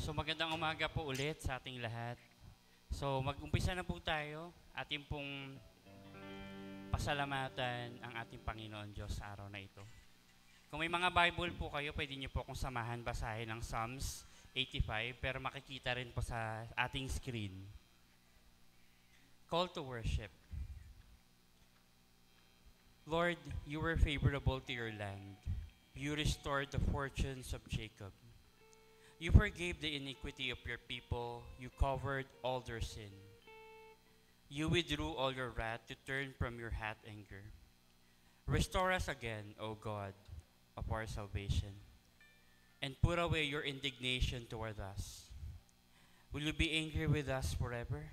So magandang umaga po ulit sa ating lahat. So mag-umpisa na po tayo. Ating pong pasalamatan ang ating Panginoon Diyos sa araw na ito. Kung may mga Bible po kayo, pwede niyo po akong samahan basahin ng Psalms 85, pero makikita rin po sa ating screen. Call to worship. Lord, you were favorable to your land. You restored the fortunes of Jacob. You forgave the iniquity of your people. You covered all their sin. You withdrew all your wrath to turn from your hot anger. Restore us again, O God, of our salvation, and put away your indignation toward us. Will you be angry with us forever?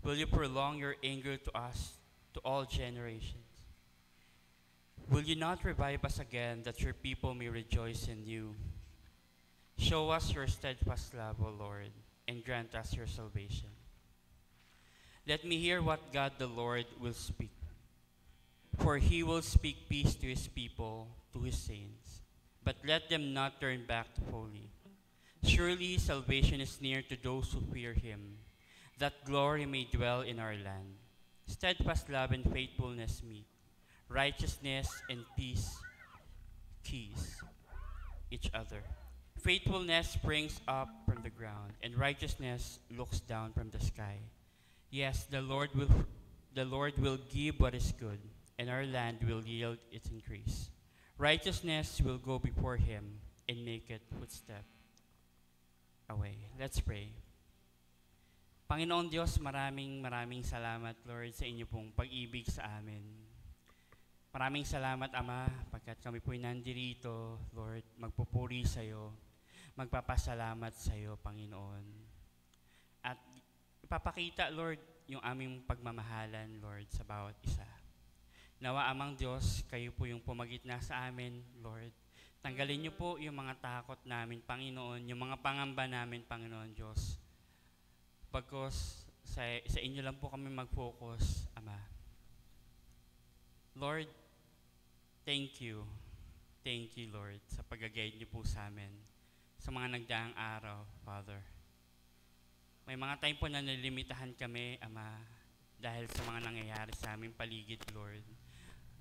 Will you prolong your anger to us, to all generations? Will you not revive us again, that your people may rejoice in you? Show us your steadfast love, O Lord, and grant us your salvation. Let me hear what God the Lord will speak. For he will speak peace to his people, to his saints. But let them not turn back to folly. Surely salvation is near to those who fear him, that glory may dwell in our land. Steadfast love and faithfulness meet. Righteousness and peace kiss each other. Faithfulness springs up from the ground, and righteousness looks down from the sky. Yes, the Lord will give what is good, and our land will yield its increase. Righteousness will go before him and make it footstep away. Let's pray. Panginoon Diyos, maraming salamat, Lord, sa inyo pong pag-ibig sa amin. Maraming salamat, Ama, pagkat kami po'y nandirito, Lord, magpupuri sa iyo, magpapasalamat sa iyo, Panginoon. At ipapakita, Lord, yung aming pagmamahalan, Lord, sa bawat isa. Nawa, Amang Diyos, kayo po yung pumagitna sa amin, Lord. Tanggalin niyo po yung mga takot namin, Panginoon, yung mga pangamba namin, Panginoon Diyos. Pagkos sa inyo lang po kami mag-focus, Ama. Lord, thank you. Thank you, Lord, sa pag-guide niyo po sa amin sa mga nagdaang araw, Father. May mga time po na nalimitahan kami, Ama, dahil sa mga nangyayari sa aming paligid, Lord.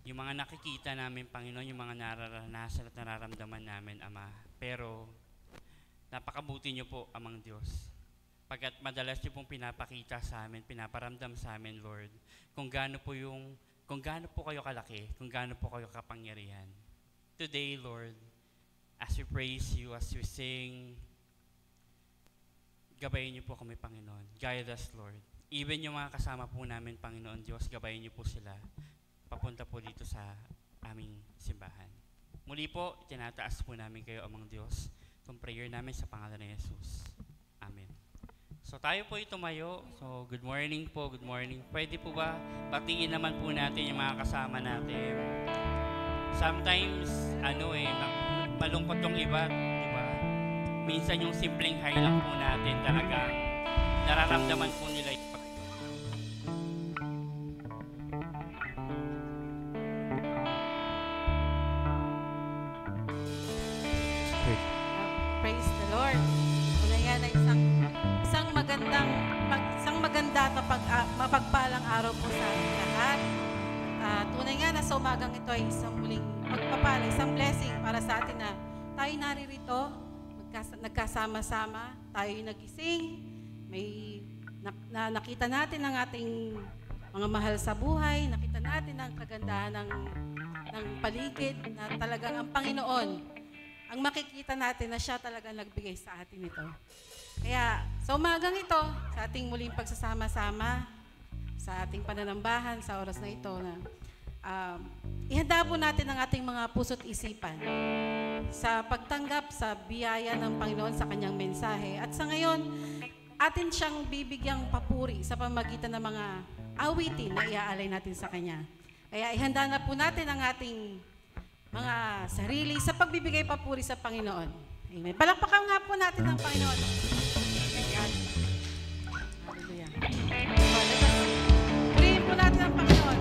Yung mga nakikita namin, Panginoon, yung mga nararanasan at nararamdaman namin, Ama. Pero, napakabuti niyo po, Amang Diyos. Pagkat madalas niyo pong pinapakita sa amin, pinaparamdam sa amin, Lord, kung gaano po kayo kalaki, kung gaano po kayo kapangyarihan. Today, Lord, as we praise you, as we sing, gabayin niyo po kami, Panginoon. Guide us, Lord. Even yung mga kasama po namin, Panginoon Diyos, gabayin niyo po sila papunta po dito sa aming simbahan. Muli po, tinataas po namin kayo, Amang Diyos, itong prayer namin sa pangalan ni Jesus. Amen. So tayo po tumayo. So good morning po, good morning. Pwede po ba batiin naman po natin yung mga kasama natin? Sometimes, malungkot yung iba, di ba? Minsan yung simpleng hi lang po natin talaga nararamdaman po nila yung Praise the Lord. Una yan ay isang maganda at mapagpalang araw po sa ating lahat. Tunay nga na sa umagang ito ay isang muling pagpapala, isang blessing para sa atin na tayo naririto, nagkasama-sama, tayo nagising, nakita natin ang ating mga mahal sa buhay, nakita natin ang kagandahan ng paligid na talagang ang Panginoon, ang makikita natin na siya talaga nagbigay sa atin ito. Kaya sa umagang ito, sa ating muling pagsasama-sama, sa ating pananambahan, sa oras na ito, na ihanda po natin ang ating mga puso't isipan sa pagtanggap sa biyaya ng Panginoon sa kanyang mensahe. At sa ngayon, atin siyang bibigyang papuri sa pamamagitan ng mga awitin na iaalay natin sa kanya. Kaya ihanda na po natin ang ating mga sarili sa pagbibigay papuri sa Panginoon. Amen. Palakpakan nga po natin ang Panginoon. Ayan. Hallelujah. Purihin po natin ang Panginoon.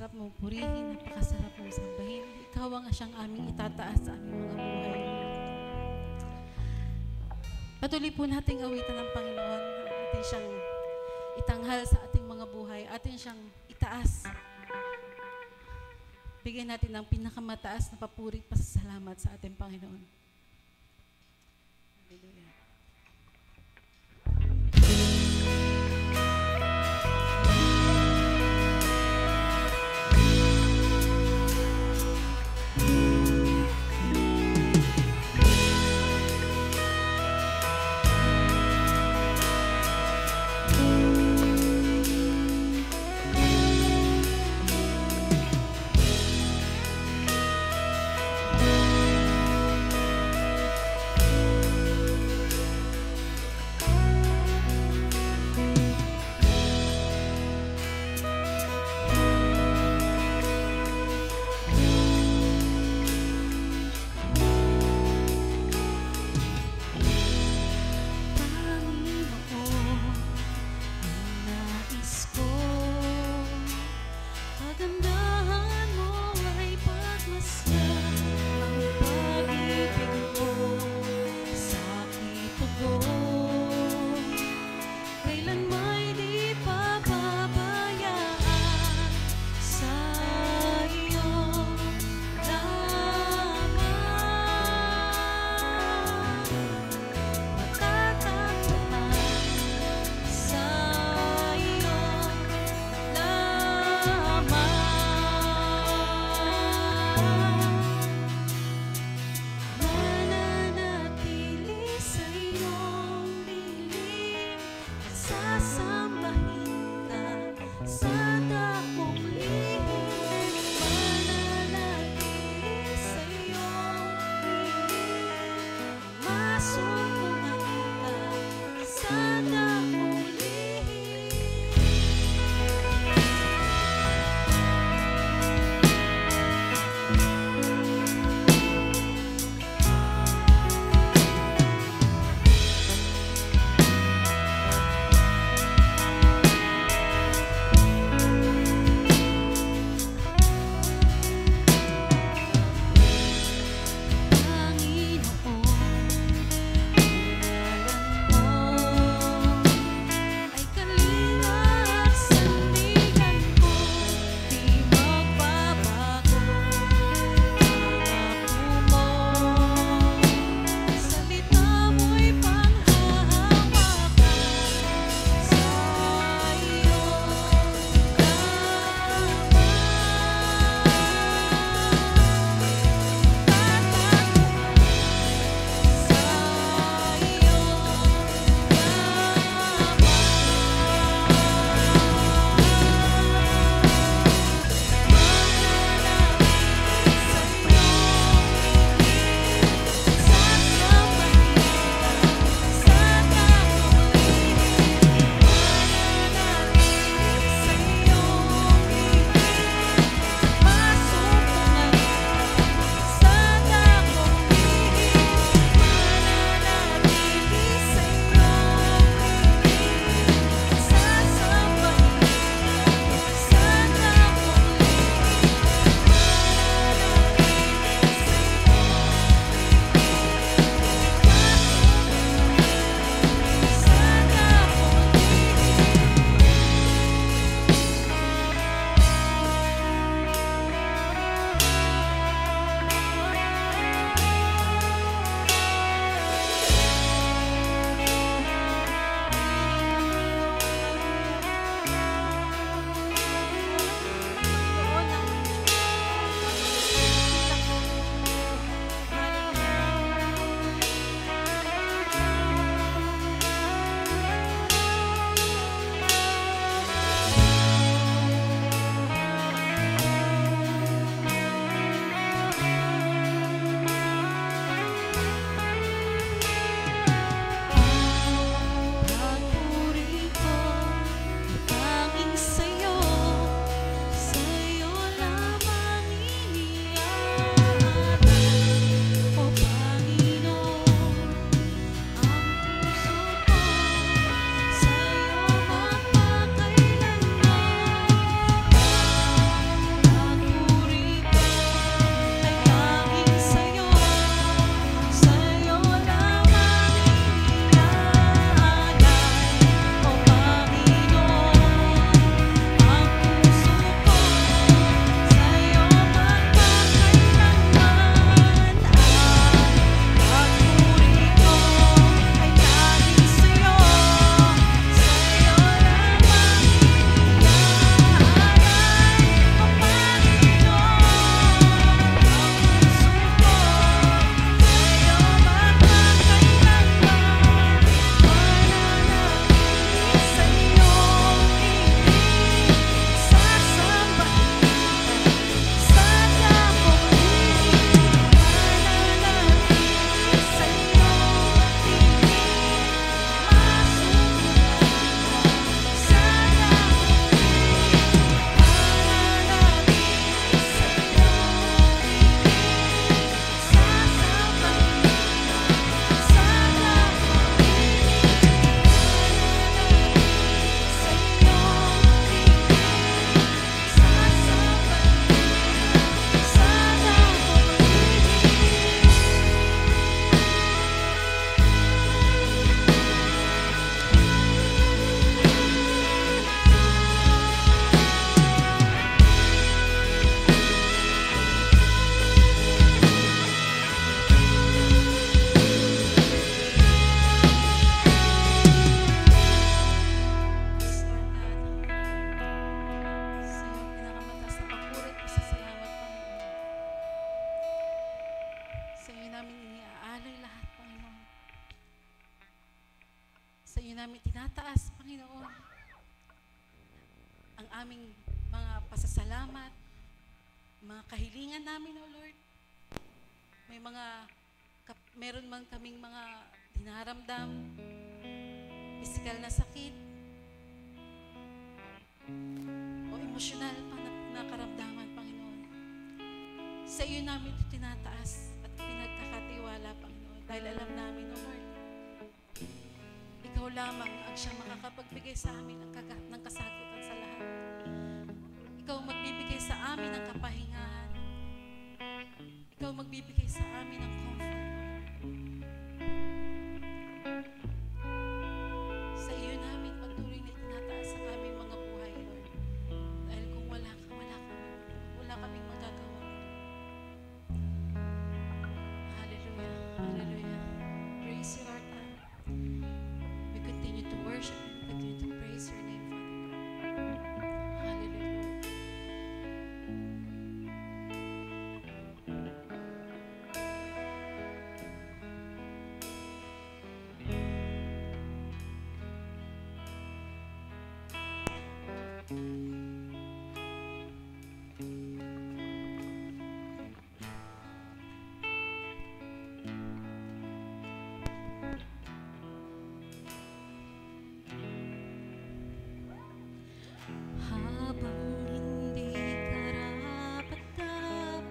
napakasarap mong purihin, napakasarap mong sambahin. Ikaw ang siyang aming itataas sa aming mga buhay. Patuloy po nating awitan ng Panginoon. Atin siyang itanghal sa ating mga buhay. Atin siyang itaas. Bigyan natin ng pinakamataas na papuri pasasalamat sa ating Panginoon. Hallelujah. aming mga pasasalamat, mga kahilingan namin, O Lord. Meron man kaming mga dinaramdam, physical na sakit, o emosyonal pa na karamdaman, Panginoon. Sa iyo namin ito tinataas at pinagkakatiwala, Panginoon, dahil alam namin, O Lord, Ikaw lamang ang siyang makakapagbigay sa amin ng kasagutan sa lahat. Ikaw magbibigay sa amin ng kapahingahan. Ikaw magbibigay sa amin ng comfort. Sa iyo namin patuloy na itinataas sa aming mga buhay, Lord. Dahil kung wala kaming magagawa. Hallelujah. Hallelujah. Praise you, Lord. We continue to worship and continue to praise your name, Father God. Hallelujah. Habang hindi karapat-dapat,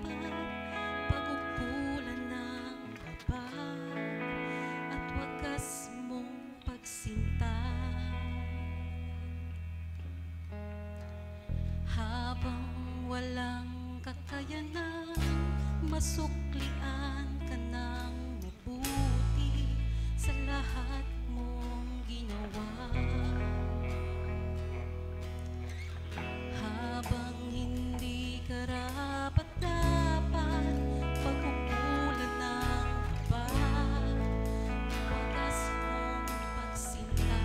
pagugpulan ng kapal at wagas mong pagsinta. Habang walang kakayanan, masuklian ka ng mabuti sa lahat mong ginawa. Habang hindi karapat-dapat, pagkukulan ng kapal, wagas mong pagsinta.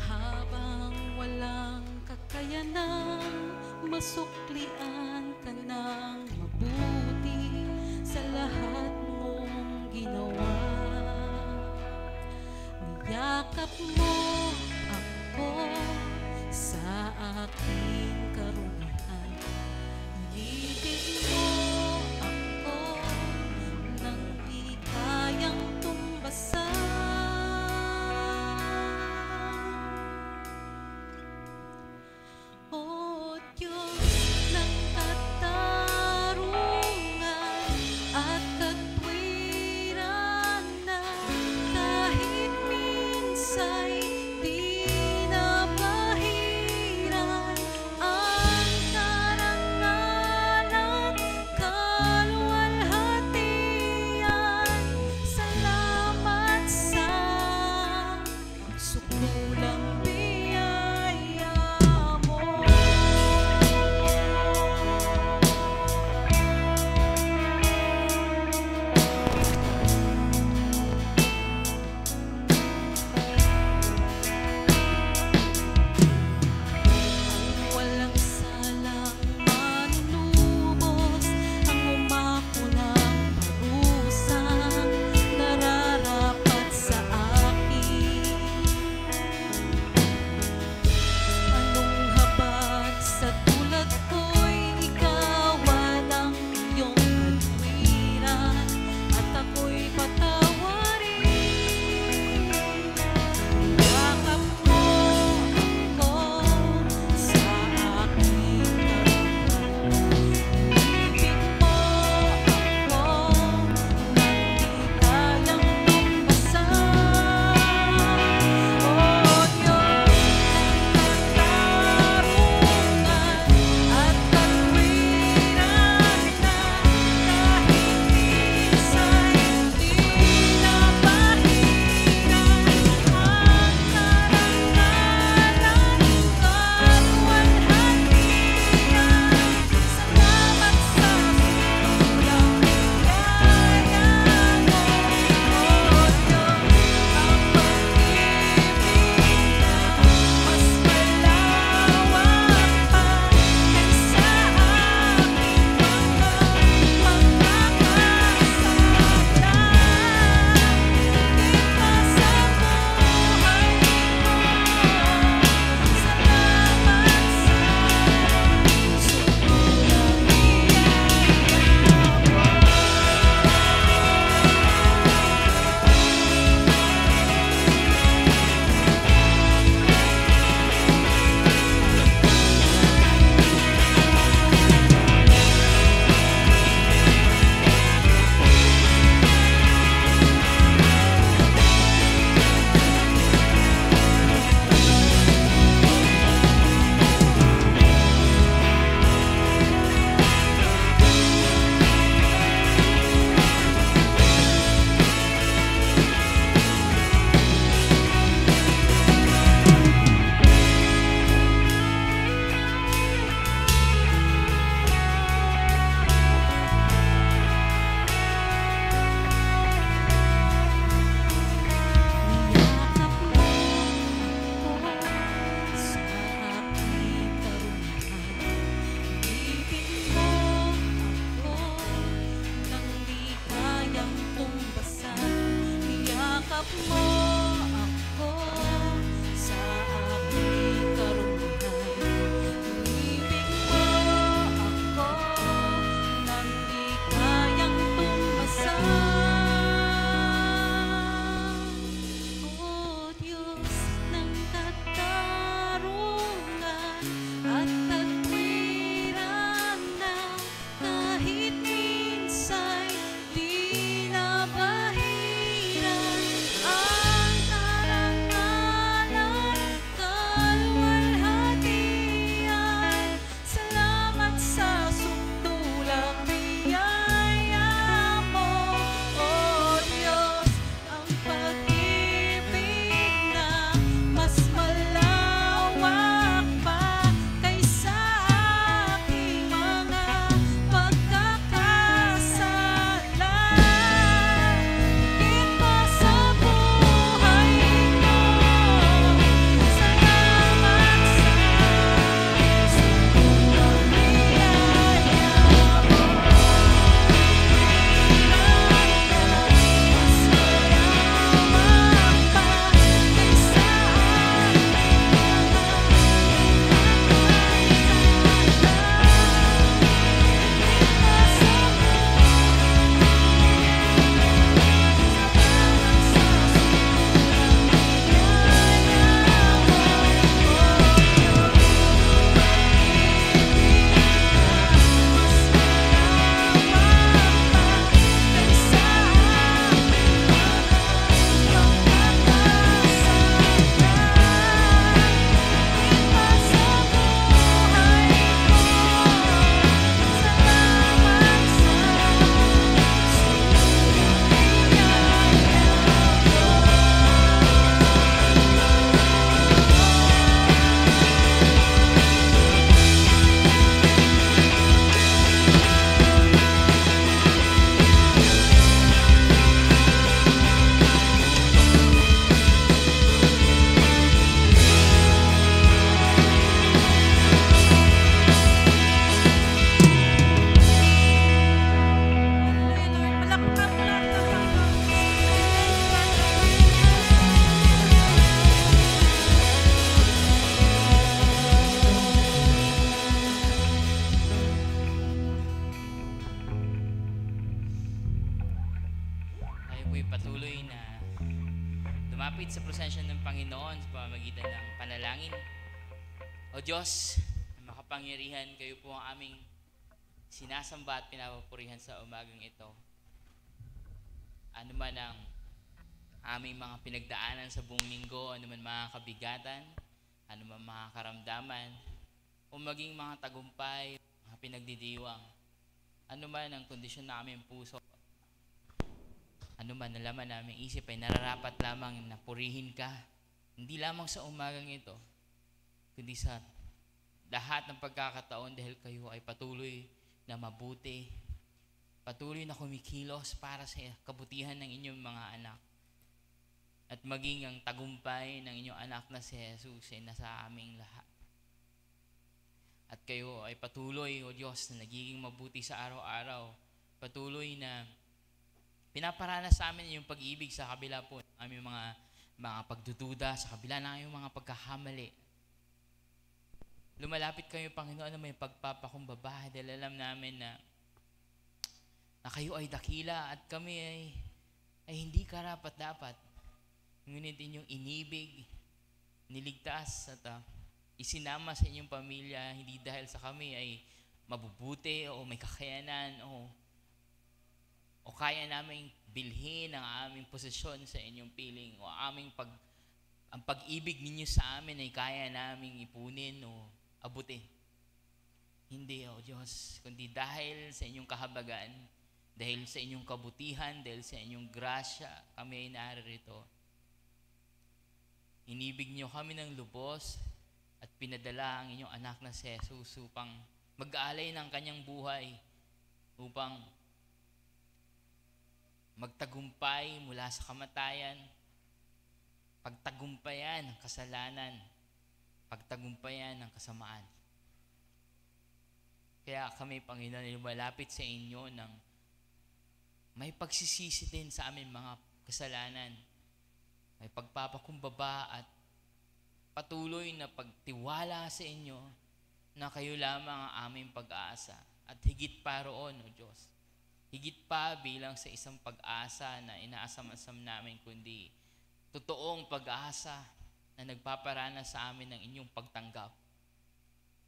Habang walang kakayanan, masuklian ka ng mabuti sa lahat mong ginawa. Niyakap mo ako sa aking karunihan. Inibig mo ako nang di kayang tumbasan. O Diyos ng katarungan at katwiran na kahit minsa'y di napahiran, lumapit sa presensya ng Panginoon sa pamamagitan ng panalangin. O Diyos, na makapangyarihan, kayo po ang aming sinasamba at pinapapurihan sa umagang ito. Ano man ang aming mga pinagdaanan sa buong linggo, ano man mga kabigatan, ano man mga karamdaman, o maging mga tagumpay, mga pinagdidiwang, ano man ang kondisyon ng aming puso, ano man nalaman namin isip ay nararapat lamang na purihin ka, hindi lamang sa umagang ito, kundi sa lahat ng pagkakataon dahil kayo ay patuloy na mabuti, patuloy na kumikilos para sa kabutihan ng inyong mga anak. At maging ang tagumpay ng inyong anak na si Jesus ay nasa aming lahat. At kayo ay patuloy, O Diyos, na nagiging mabuti sa araw-araw. Patuloy na pinaparanas sa amin yung pag-ibig sa kabila po ng aming mga pagdududa, sa kabila ng aming mga pagkakamali. Lumalapit kayo, Panginoon, na may pagpapakumbaba dahil alam namin na kayo ay dakila at kami ay hindi karapat-dapat. Ngunit inyong inibig, niligtas at isinama sa inyong pamilya, hindi dahil sa kami ay mabubuti o may kakayanan o kaya naming bilhin ang aming posisyon sa inyong piling o ang pag-ibig ninyo sa amin ay kaya naming ipunin o abutin. Hindi, O Diyos, kundi dahil sa inyong kahabagan, dahil sa inyong kabutihan, dahil sa inyong grasya, kami ay naririto. Inibig niyo kami ng lubos at pinadala ang inyong anak na si Jesus upang mag-aalay ng kanyang buhay, upang magtagumpay mula sa kamatayan, pagtagumpayan ng kasalanan, pagtagumpayan ng kasamaan. Kaya kami, Panginoon, ay lumalapit sa inyo ng may pagsisisi din sa aming mga kasalanan, may pagpapakumbaba at patuloy na pagtiwala sa inyo na kayo lamang ang aming pag-asa. At higit pa roon, O Diyos, higit pa bilang sa isang pag-asa na inaasam-asam namin, kundi totoong pag-asa na nagpaparana sa amin ng inyong pagtanggap.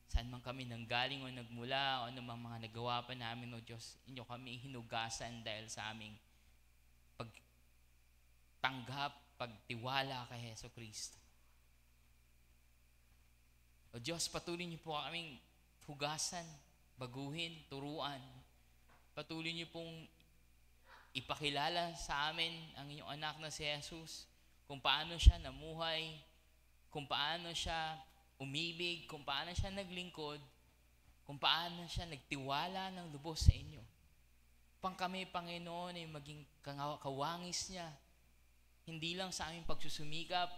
Saan man kami nanggaling o nagmula o anumang mga nagawa pa namin, O Diyos, inyo kami hinugasan dahil sa aming pagtanggap, pagtiwala kay Hesus Kristo. O Diyos, patuloy niyo po kaming hugasan, baguhin, turuan. Patuloy niyo pong ipakilala sa amin ang inyong anak na si Jesus, kung paano siya namuhay, kung paano siya umibig, kung paano siya naglingkod, kung paano siya nagtiwala ng lubos sa inyo. Upang kami, Panginoon, ay maging kawangis niya, hindi lang sa aming pagsusumikap,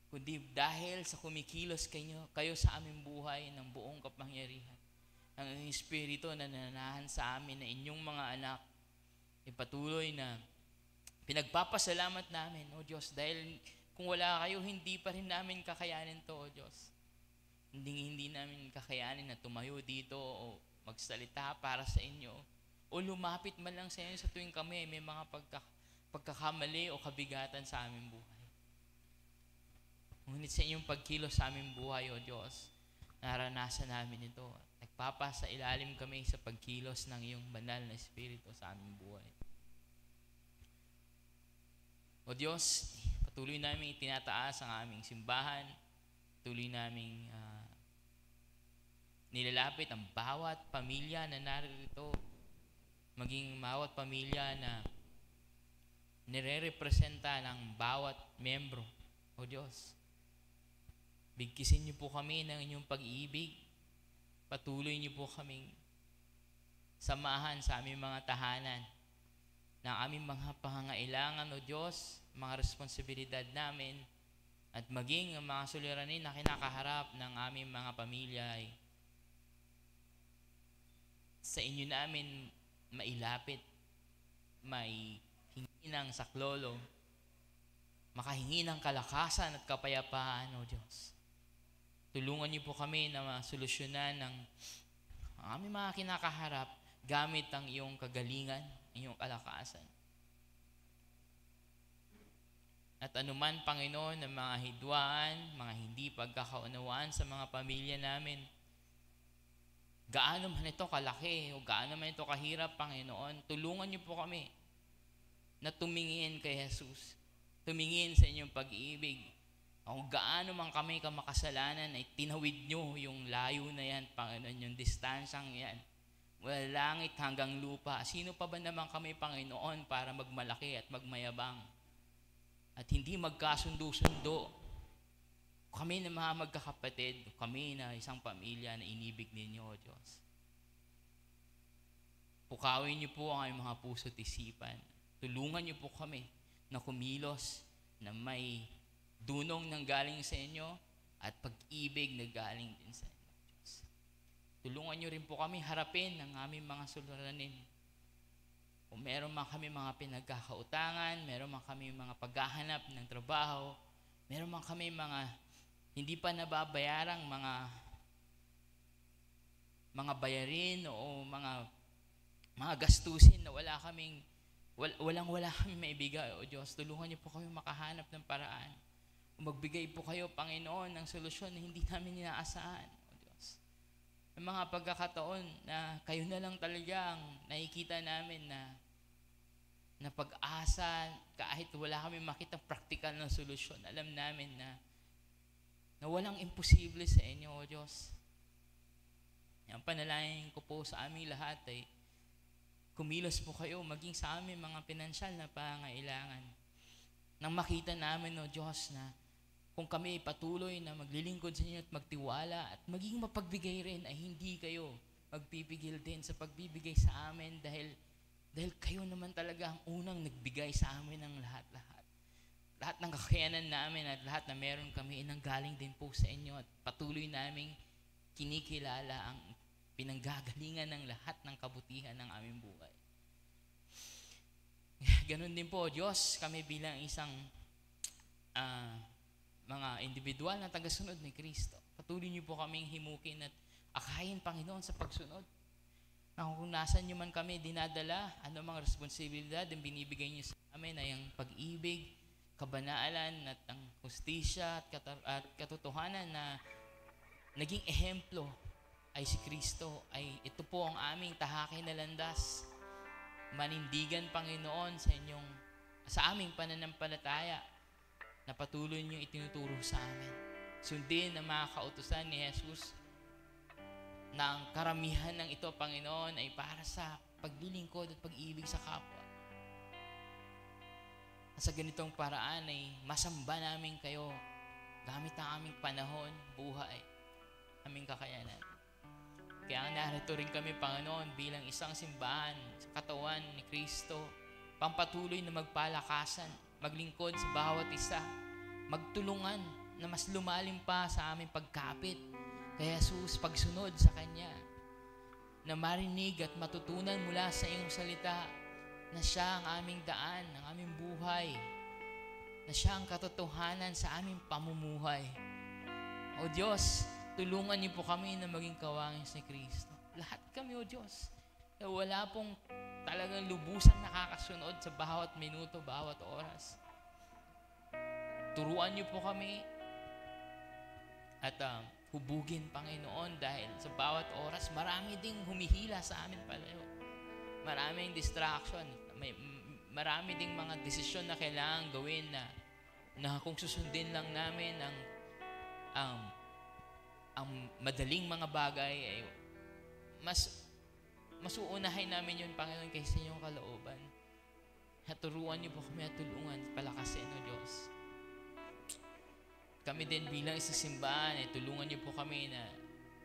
kundi dahil sa kumikilos kayo sa aming buhay ng buong kapangyarihan. Ang Espiritu na nananahan sa amin na inyong mga anak, ay patuloy na pinagpapasalamat namin, O Diyos, dahil kung wala kayo, hindi pa rin namin kakayanin to, O Diyos. Hindi namin kakayanin na tumayo dito o magsalita para sa inyo o lumapit man lang sa inyo sa tuwing kami may mga pagkakamali o kabigatan sa aming buhay. Ngunit sa inyong pagkilos sa aming buhay, O Diyos, naranasan namin ito. Nagpapasa ilalim kami sa pagkilos ng iyong banal na Espiritu sa aming buhay. O Diyos, patuloy namin itinataas ang aming simbahan, patuloy namin nilalapit ang bawat pamilya na narito, maging bawat pamilya na nire-representa ng bawat membro. O Diyos, bigkisin niyo po kami ng inyong pag-ibig, patuloy niyo po kaming samahan sa aming mga tahanan, ng aming mga pangangailangan, O Diyos, mga responsibilidad namin, at maging ang mga suliranin na kinakaharap ng aming mga pamilya ay sa inyo namin mailapit, may hingi ng saklolo, makahingi ng kalakasan at kapayapaan, O Diyos. Tulungan niyo po kami na masolusyonan ang aming mga kinakaharap gamit ang iyong kagalingan, iyong kalakasan. At anuman, Panginoon, ng mga hidwaan, mga hindi pagkakaunawaan sa mga pamilya namin, gaano man ito kalaki o gaano man ito kahirap, Panginoon, tulungan niyo po kami na tumingin kay Jesus, tumingin sa inyong pag-ibig. Kung gaano man kami kamakasalanan, ay tinawid niyo yung layo na yan, Panginoon, yung distansyang yan. Mula langit hanggang lupa. Sino pa ba naman kami, Panginoon, para magmalaki at magmayabang? At hindi magkasundo-sundo. Kami na mga magkakapatid, kami na isang pamilya na inibig ninyo, O Diyos. Pukawin niyo po ang aming mga puso at isipan. Tulungan niyo po kami na kumilos na may dunong nang galing sa inyo at pag-ibig na galing din sa inyo, Diyos. Tulungan niyo rin po kami harapin ang aming mga suliranin. Kung meron man kami mga pinagkakautangan, meron man kami mga paghahanap ng trabaho, meron man kami mga hindi pa nababayarang mga bayarin o mga gastusin na wala kami maibigay. O Diyos, tulungan niyo po kami makahanap ng paraan. Magbigay po kayo, Panginoon, ng solusyon na hindi namin inaasahan. O Diyos, may mga pagkakataon na kayo na lang talagang nakikita namin na pag-asa, kahit wala kami makitang practical na solusyon, alam namin na walang imposible sa inyo, O Diyos. Ang panalangin ko po sa aming lahat ay kumilos po kayo maging sa aming mga pinansyal na pangailangan. Nang makita namin, O Diyos, na kung kami patuloy na maglilingkod sa inyo at magtiwala at maging mapagbigay rin, ay hindi kayo magpipigil din sa pagbibigay sa amin dahil kayo naman talaga ang unang nagbigay sa amin ng lahat-lahat. Lahat ng kakayanan namin at lahat na meron kami nanggaling din po sa inyo at patuloy naming kinikilala ang pinanggagalingan ng lahat ng kabutihan ng aming buhay. Ganon din po, Diyos, kami bilang isang mga individual na tagasunod ni Kristo. Patuloy niyo po kaming himukin at akayin, Panginoon, sa pagsunod. Na kung nasan niyo man kami dinadala, anumang responsibilidad ang binibigay niyo sa amin ay ang pag-ibig, kabanalan at ang hustisya at katotohanan na naging ehemplo ay si Kristo, ay ito po ang aming tahakin na landas. Manindigan, Panginoon, sa aming pananampalataya na patuloy niyo itinuturo sa amin. Sundin ang mga kautusan ni Jesus na ang karamihan ng ito, Panginoon, ay para sa paglilingkod at pag-ibig sa kapwa. Sa ganitong paraan ay masamba namin kayo gamit ang aming panahon, buhay, aming kakayanan. Kaya narito rin kami, Panginoon, bilang isang simbahan sa katawan ni Kristo, pampatuloy na magpalakasan, maglingkod sa bawat isa, magtulungan na mas lumalim pa sa aming pagkapit kay Jesus, pagsunod sa Kanya, na marinig at matutunan mula sa iyong salita na siya ang aming daan, ang aming buhay, na siya ang katotohanan sa aming pamumuhay. O Diyos, tulungan niyo po kami na maging kawangis ni Kristo. Lahat kami, O Diyos, na wala pong talagang lubusang nakakasunod sa bawat minuto, bawat oras. Turuan niyo po kami at hubugin, Panginoon, dahil sa bawat oras, marami ding humihila sa amin palayo. Maraming distraction. Marami ding mga desisyon na kailangan gawin na kung susundin lang namin ang madaling mga bagay, ay mas uunahin namin yun, Panginoon, kaysa inyong kalooban. At turuan niyo po kami at tulungan, palakasin, O Diyos. Kami din bilang isang simbahan, tulungan niyo po kami na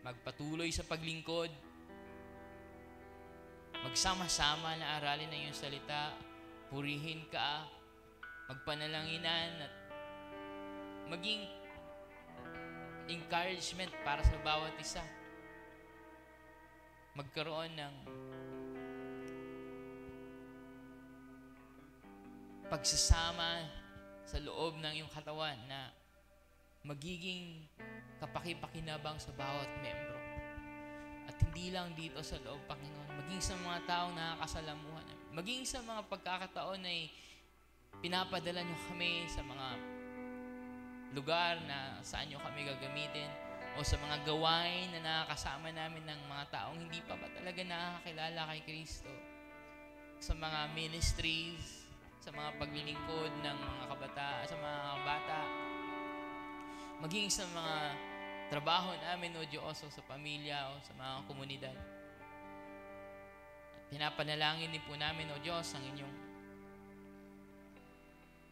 magpatuloy sa paglingkod, magsama-sama na aralin ng iyong salita, purihin ka, magpanalanginan, at maging encouragement para sa bawat isa. Magkaroon ng pagsasama sa loob ng iyong katawan na magiging kapaki-pakinabang sa bawat membro. At hindi lang dito sa loob, Panginoon, maging sa mga taong nakakasalamuhan, maging sa mga pagkakataon ay pinapadala nyo kami sa mga lugar na saan nyo kami gagamitin o sa mga gawain na nakakasama namin ng mga taong hindi pa ba talaga nakakakilala kay Kristo. Sa mga ministries, sa mga paglilingkod ng mga kabataan, sa mga bata, maging sa mga trabaho namin, O Diyos, o sa pamilya, o sa mga komunidad. At pinapanalangin din po namin, O Diyos, ang inyong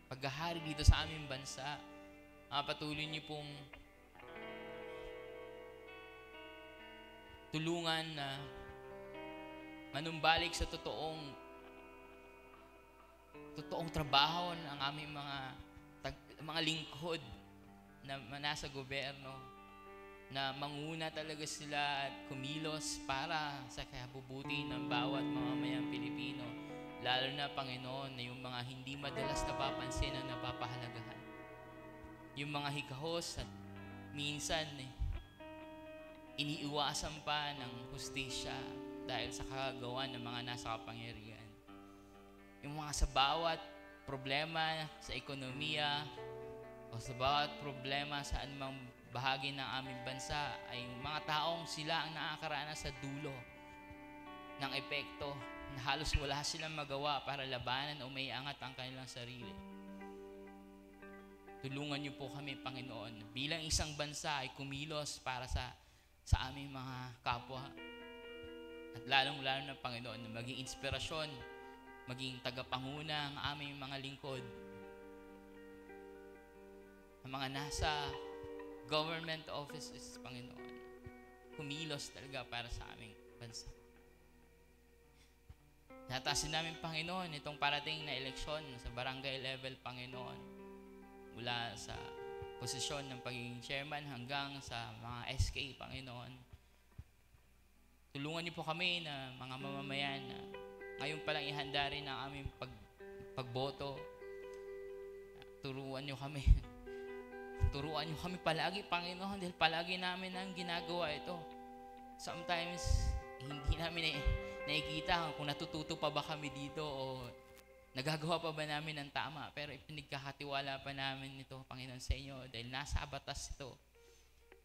paghahari dito sa aming bansa. Patuloy niyo pong tulungan na manumbalik sa totoong trabaho ng aming mga lingkod na nasa gobyerno, na manguna talaga sila at kumilos para sa kabubuti ng bawat mamamayang Pilipino, lalo na, Panginoon, na yung mga hindi madalas napapansin o napapahalagahan, yung mga hikahos at minsan iniiwasan pa ng hustisya dahil sa kagagawan ng mga nasa kapangyarihan. Yung mga sa bawat problema sa ekonomiya o sa bawat problema sa anumang bahagi ng aming bansa ay yung mga taong sila ang nakakaranas sa dulo ng epekto na halos wala silang magawa para labanan o maiangat ang kanilang sarili. Tulungan niyo po kami, Panginoon, bilang isang bansa ay kumilos para sa aming mga kapwa. At lalong-lalo na, Panginoon, na maging inspirasyon, maging tagapanguna ang aming mga lingkod, ang mga nasa government offices, Panginoon, kumilos talaga para sa aming bansa. Natasin namin, Panginoon, itong parating na eleksyon sa barangay level, Panginoon, mula sa posisyon ng pagiging chairman hanggang sa mga SK, Panginoon. Tulungan niyo po kami na mga mamamayan na ngayon palang ihanda rin ang aming pagboto. Turuan niyo kami. Turuan niyo kami palagi, Panginoon, dahil palagi namin ang ginagawa ito. Sometimes, hindi namin nakikita kung natututo pa ba kami dito o nagagawa pa ba namin ng tama, pero ipinagkakatiwala pa namin ito, Panginoon, sa inyo dahil nasa batas ito.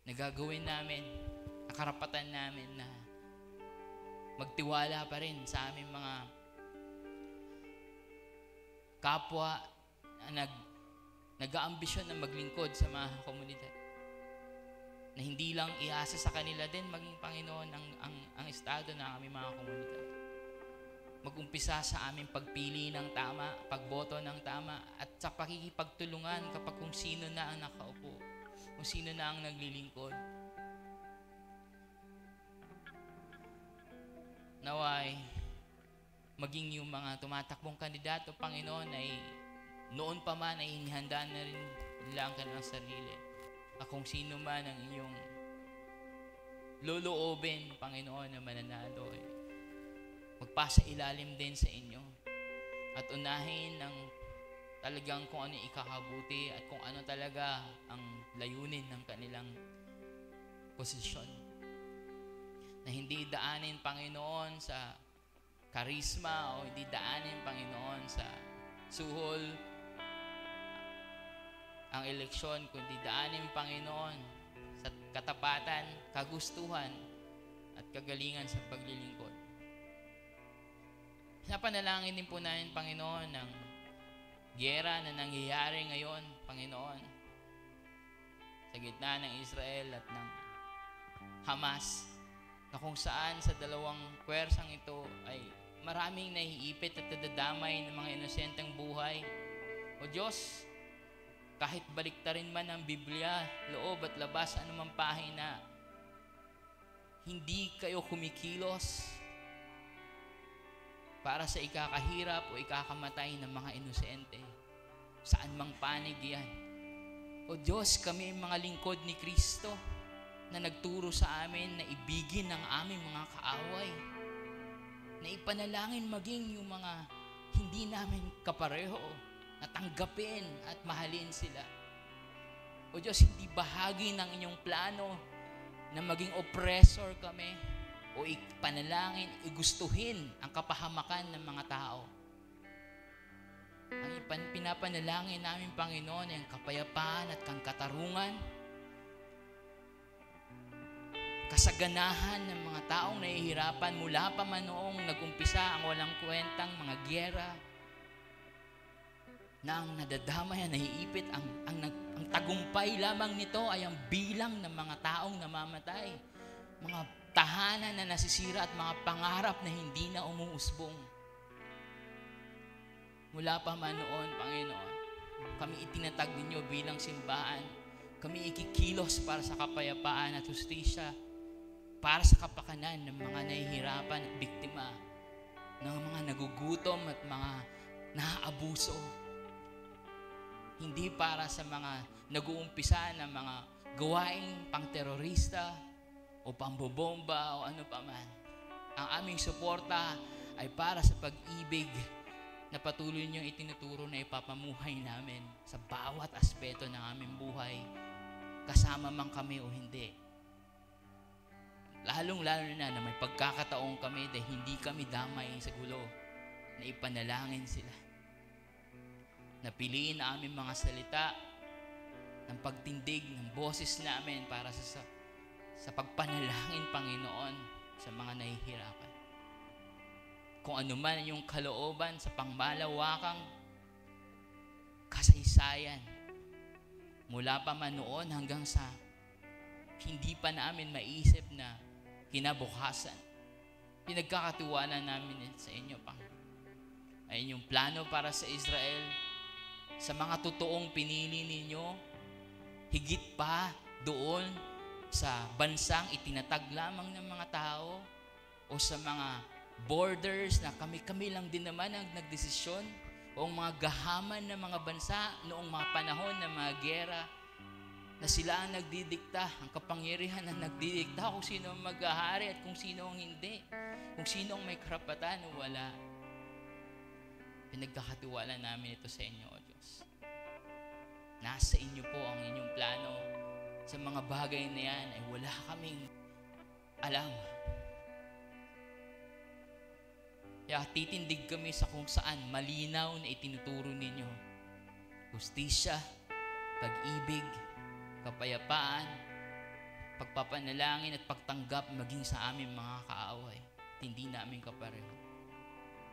Nagagawin namin, nakarapatan namin na magtiwala pa rin sa aming mga kapwa na nag-aambisyon na maglingkod sa mga komunidad. Na hindi lang iasa sa kanila din maging, Panginoon, ang estado ng aming mga komunidad. Mag-umpisa sa aming pagpili ng tama, pagboto ng tama, at sa pakikipagtulungan kapag kung sino na ang nakaupo, kung sino na ang naglilingkod. Naway, maging yung mga tumatakbong kandidato, Panginoon, ay noon pa man ay inihanda na rin nila ang kanilang sarili. At kung sino man ang inyong loloobin, Panginoon, na mananalo, magpasa ilalim din sa inyo at unahin ng talagang kung ano ikakabuti at kung ano talaga ang layunin ng kanilang posisyon. Na hindi daanin, Panginoon, sa karisma o hindi daanin, Panginoon, sa suhol ang eleksyon, kundi daanin, Panginoon, sa katapatan, kagustuhan at kagalingan sa paglilingkod. Napanalangin din po namin, Panginoon, ng giyera na nangyayari ngayon, Panginoon, sa gitna ng Israel at ng Hamas, na kung saan sa dalawang pwersang ito ay maraming nahiipit at nadadamay ng mga inosenteng buhay. O Diyos, kahit baliktarin man ang Biblia, loob at labas, anumang pahina, hindi kayo kumikilos para sa ikakahirap o ikakamatay ng mga inosente. Saan mang panig yan. O Diyos, kami ang mga lingkod ni Kristo na nagturo sa amin na ibigin ang aming mga kaaway, na ipanalangin maging yung mga hindi namin kapareho, na tanggapin at mahalin sila. O Diyos, hindi bahagi ng inyong plano na maging oppressor kami, o ipanalangin, igustuhin ang kapahamakan ng mga tao. Ang pinapanalangin namin, Panginoon, ay ang kapayapaan at kang katarungan, kasaganahan ng mga taong nahihirapan mula pa man noong nag-umpisa ang walang kwentang mga gyera, na ang nadadamay, naiipit, ang tagumpay lamang nito ay ang bilang ng mga taong namamatay, mga tahanan na nasisira at mga pangarap na hindi na umuusbong. Mula pa man noon, Panginoon, kami itinatag ninyo bilang simbahan. Kami ikikilos para sa kapayapaan at hustisya, para sa kapakanan ng mga nahihirapan at biktima, ng mga nagugutom at mga naaabuso. Hindi para sa mga nag-uumpisa ng mga gawaing pang-terorista o pambobomba o ano pa man. Ang aming suporta ay para sa pag-ibig na patuloy niyong itinuturo na ipapamuhay namin sa bawat aspeto ng aming buhay, kasama man kami o hindi. Lalong-lalo na may pagkakataong kami dahil hindi kami damay sa gulo, na ipanalangin sila. Napiliin na aming mga salita ng pagtindig ng boses namin para sa pagpanalangin, Panginoon, sa mga nahihirapan. Kung ano man yung kalooban sa pangmalawakang kasaysayan, mula pa man noon hanggang sa hindi pa namin maisip na kinabukasan, pinagkakatiwala namin sa inyo, Panginoon. Ayun yung plano para sa Israel, sa mga totoong pinili ninyo, higit pa doon sa bansang itinatag lamang ng mga tao o sa mga borders na kami-kami lang din naman ang nagdesisyon, o mga gahaman ng mga bansa noong mga panahon ng mga giyera, na sila ang nagdidikta, ang kapangyarihan ang nagdidikta kung sino ang maghahari at kung sino ang hindi, kung sino ang may karapatan o wala. Pinagkakatiwala namin ito sa inyo, O Diyos. Nasa inyo po ang inyong plano. Sa mga bagay na yan ay wala kaming alam. Kaya titindig kami sa kung saan malinaw na itinuturo ninyo. Hustisya, pag-ibig, kapayapaan, pagpapanalangin at pagtanggap maging sa aming mga kaaway. Hindi namin kapareho.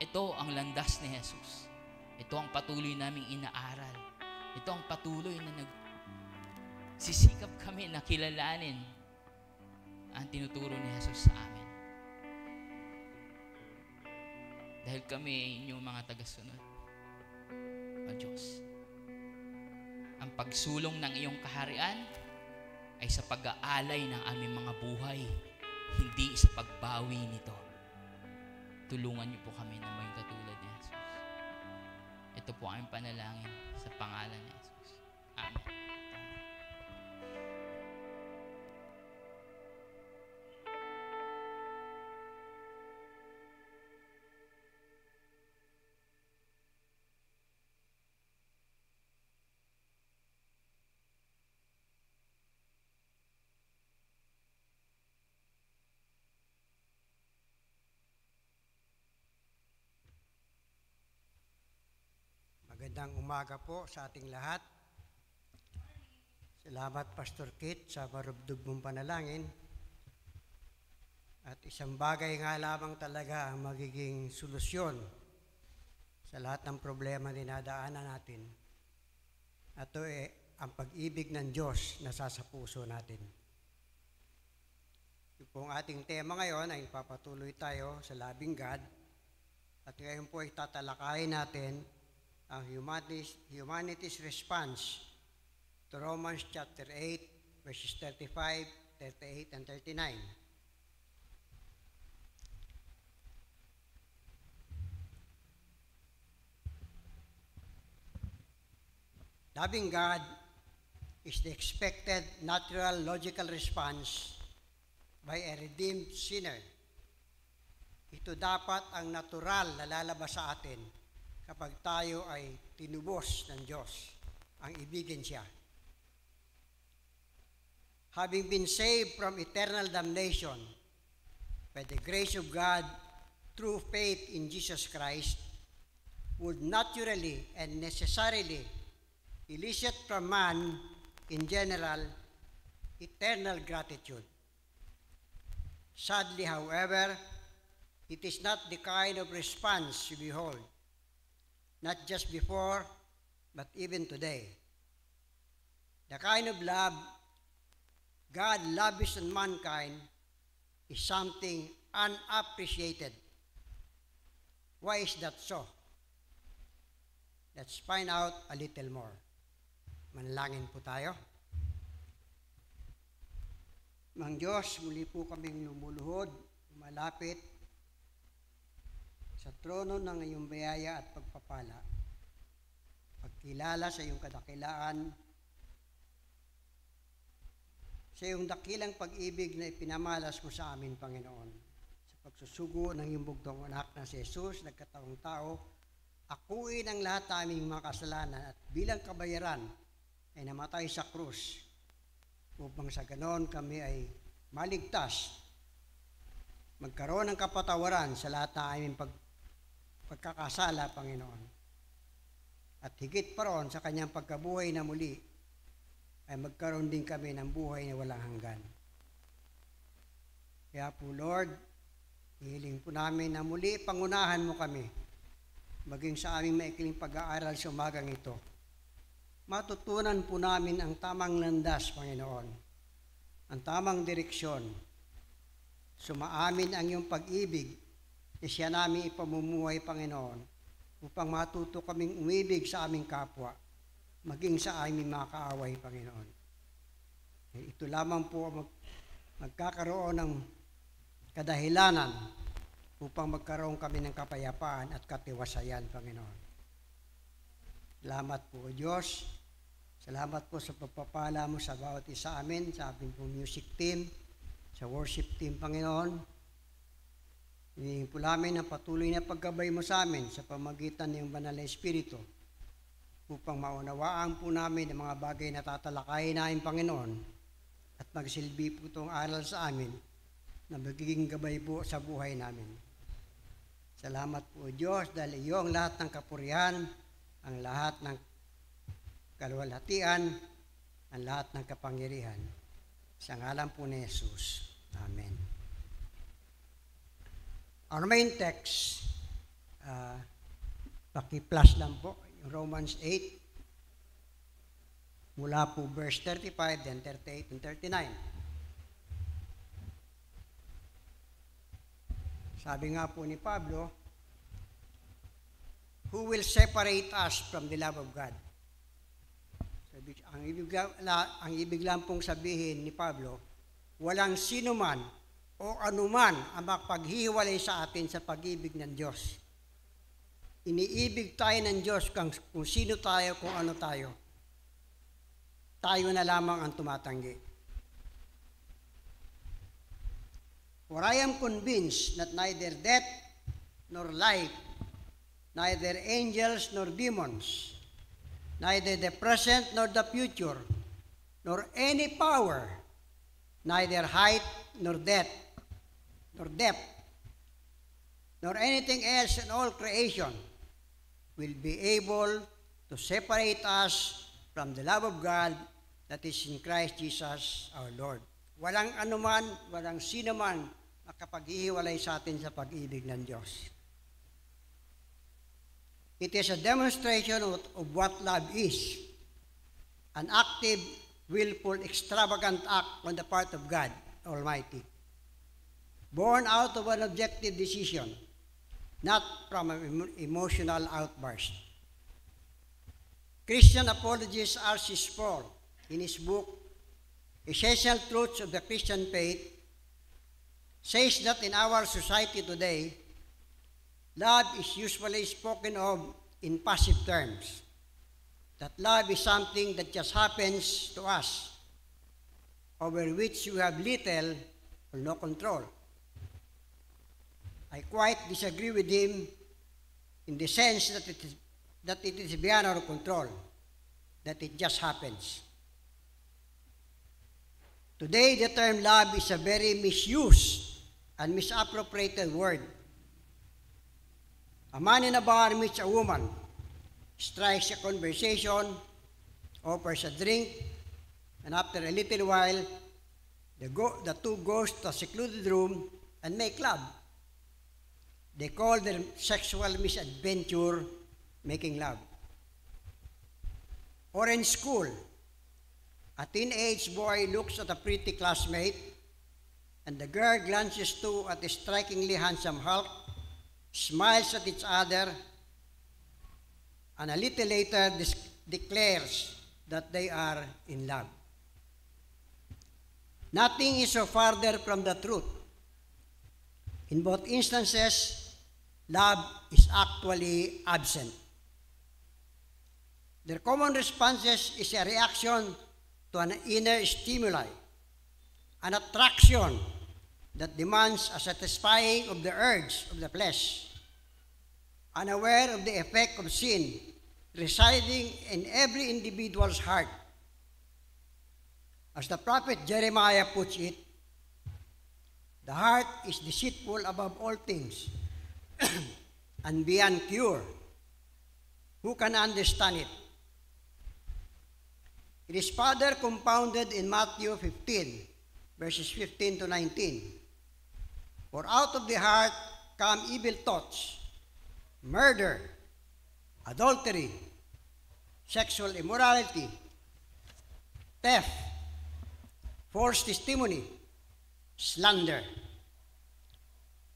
Ito ang landas ni Jesus. Ito ang patuloy naming inaaral. Ito ang patuloy na sisikap kami na kilalanin ang tinuturo ni Jesus sa amin. Dahil kami ay inyong mga tagasunod, O Diyos. Ang pagsulong ng iyong kaharian ay sa pag-aalay ng aming mga buhay, hindi sa pagbawi nito. Tulungan niyo po kami na maging katulad ni Jesus. Ito po ang panalangin sa pangalan ni Jesus. Amen. Magandang umaga po sa ating lahat. Salamat Pastor Kit sa marubdob mong panalangin. At isang bagay nga lamang talaga ang magiging solusyon sa lahat ng problema na dinadaanan natin. Ito ang pag-ibig ng Diyos na nasa puso natin. Yung pong ating tema ngayon ay papatuloy tayo sa loving God. At ngayon po ay tatalakayin natin ang humanity's response to Romans chapter 8, verses 35, 38, and 39. Loving God is the expected, natural, logical response by a redeemed sinner. Ito dapat ang natural na lalabas sa atin kapag tayo ay tinubos ng Diyos, ang ibigin siya. Having been saved from eternal damnation by the grace of God through faith in Jesus Christ, would naturally and necessarily elicit from man, in general, eternal gratitude. Sadly, however, it is not the kind of response we behold, not just before, but even today. The kind of love God lavishes on mankind is something unappreciated. Why is that so? Let's find out a little more. Manalangin po tayo. Mang Diyos, muli po kaming lumuluhod, malapit sa trono ng iyong biyaya at pagpapala. Pagkilala sa iyong kadakilaan, sa iyong dakilang pag-ibig na ipinamalas mo sa amin, Panginoon. Sa pagsusugo ng iyong bugtong anak na si Jesus, nagkataong tao, akuin ang lahat ng aming mga kasalanan at bilang kabayaran ay namatay sa krus upang sa ganon kami ay maligtas, magkaroon ng kapatawaran sa lahat ng aming pagkakasala, Panginoon. At higit pa roon sa kanyang pagkabuhay na muli, ay magkaroon din kami ng buhay na walang hanggan. Kaya po, Lord, hihiling po namin na muli pangunahan mo kami, maging sa aming maikling pag-aaral sa umagang ito. Matutunan po namin ang tamang landas, Panginoon, ang tamang direksyon. Sumaamin ang iyong pag-ibig na siya namin ipamumuhay, Panginoon, upang matuto kaming umibig sa aming kapwa, maging sa aming mga kaaway, Panginoon. Ito lamang po magkakaroon ng kadahilanan upang magkaroon kami ng kapayapaan at katiwasayan, Panginoon. Salamat po, Diyos. Salamat po sa pagpapala mo sa bawat isa amin, sa aming po music team, sa worship team, Panginoon. Hinihingi po namin ang patuloy na paggabay mo sa amin sa pamagitan ng Banal na Espiritu upang maunawaan po namin ang mga bagay na tatalakayin namin, Panginoon, at magsilbi po itong aral sa amin na magiging gabay po sa buhay namin. Salamat po, Diyos, dahil iyo ang lahat ng kapurihan, ang lahat ng kaluwalhatian, ang lahat ng kapangyarihan. Sa ngalan po ni Jesus. Amen. Our main text, paki-plus lang po, Romans 8, mula po verse 35, then 38 and 39. Sabi nga po ni Pablo, who will separate us from the love of God? Ang ibig lang pong sabihin ni Pablo, walang sino man o anuman ang makapaghiwalay sa atin sa pag-ibig ng Diyos. Iniibig tayo ng Diyos kung sino tayo, kung ano tayo. Tayo na lamang ang tumatanggi. For I am convinced that neither death nor life, neither angels nor demons, neither the present nor the future, nor any power, neither height nor depth, nor anything else in all creation will be able to separate us from the love of God that is in Christ Jesus our Lord. Walang anuman, walang sino man makapaghihiwalay sa atin sa pag-ibig ng Diyos. It is a demonstration of what love is, an active, willful, extravagant act on the part of God Almighty, born out of an objective decision, not from an emotional outburst. Christian apologist R.C. Sproul, in his book, Essential Truths of the Christian Faith, says that in our society today, love is usually spoken of in passive terms. That love is something that just happens to us, over which we have little or no control. I quite disagree with him in the sense that it is beyond our control, that it just happens. Today, the term love is a very misused and misappropriated word. A man in a bar meets a woman, strikes a conversation, offers a drink, and after a little while, the two goes to a secluded room and make love. They call their sexual misadventure making love. Or in school, a teenage boy looks at a pretty classmate, and the girl glances too at the strikingly handsome Hulk, smiles at each other, and a little later declares that they are in love. Nothing is so farther from the truth. In both instances, love is actually absent. Their common responses is a reaction to an inner stimuli, an attraction that demands a satisfying of the urge of the flesh, unaware of the effect of sin residing in every individual's heart. As the prophet Jeremiah puts it, the heart is deceitful above all things and beyond cure. Who can understand it? It is further compounded in Matthew 15, verses 15 to 19. For out of the heart come evil thoughts, murder, adultery, sexual immorality, theft, false testimony, slander.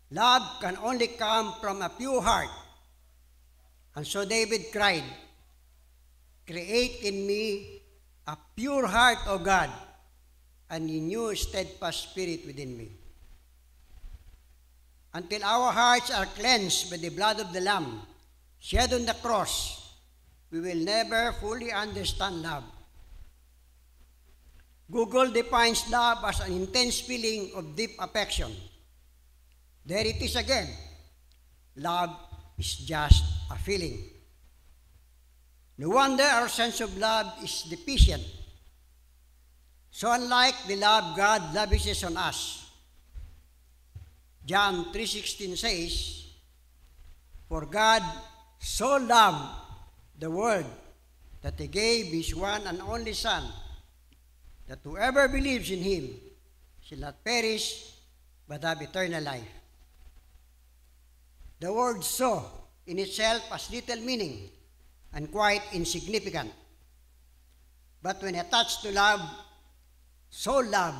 Love can only come from a pure heart. And so David cried, "Create in me a pure heart, O God, and renew a steadfast spirit within me." Until our hearts are cleansed by the blood of the Lamb shed on the cross, we will never fully understand love. Google defines love as an intense feeling of deep affection. There it is again. Love is just a feeling. No wonder our sense of love is deficient. So unlike the love God lavishes on us. John 3:16 says, "For God so loved the world that He gave His one and only Son, that whoever believes in Him shall not perish but have eternal life." The word "so" in itself has little meaning and quite insignificant. But when attached to love, so love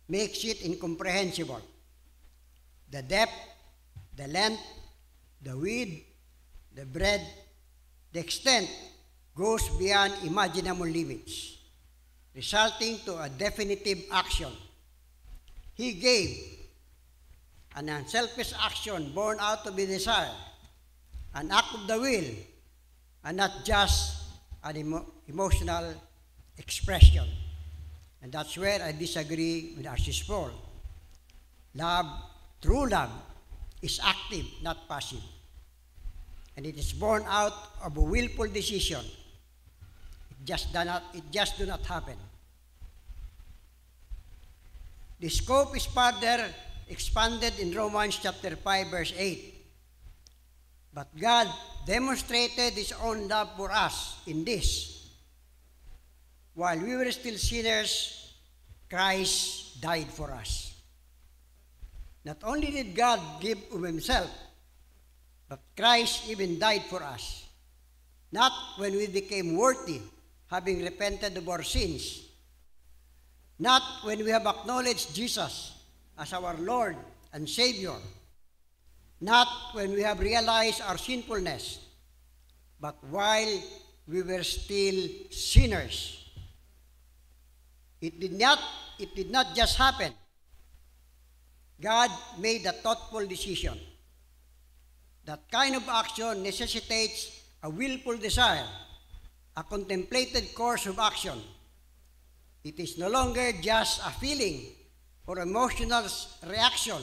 makes it incomprehensible. The depth, the length, the width, the breadth, the extent goes beyond imaginable limits, resulting to a definitive action. He gave an unselfish action born out of the desire, an act of the will, and not just an emotional expression. And that's where I disagree with R.C. Sproul. Love, true love, is active, not passive. And it is born out of a willful decision. It just do not happen. The scope is further expanded in Romans chapter 5, verse 8. But God demonstrated His own love for us in this: while we were still sinners, Christ died for us. Not only did God give of Himself, but Christ even died for us. Not when we became worthy, having repented of our sins. Not when we have acknowledged Jesus as our Lord and Savior. Not when we have realized our sinfulness, but while we were still sinners. It did not just happen. God made a thoughtful decision. That kind of action necessitates a willful desire, a contemplated course of action. It is no longer just a feeling or emotional reaction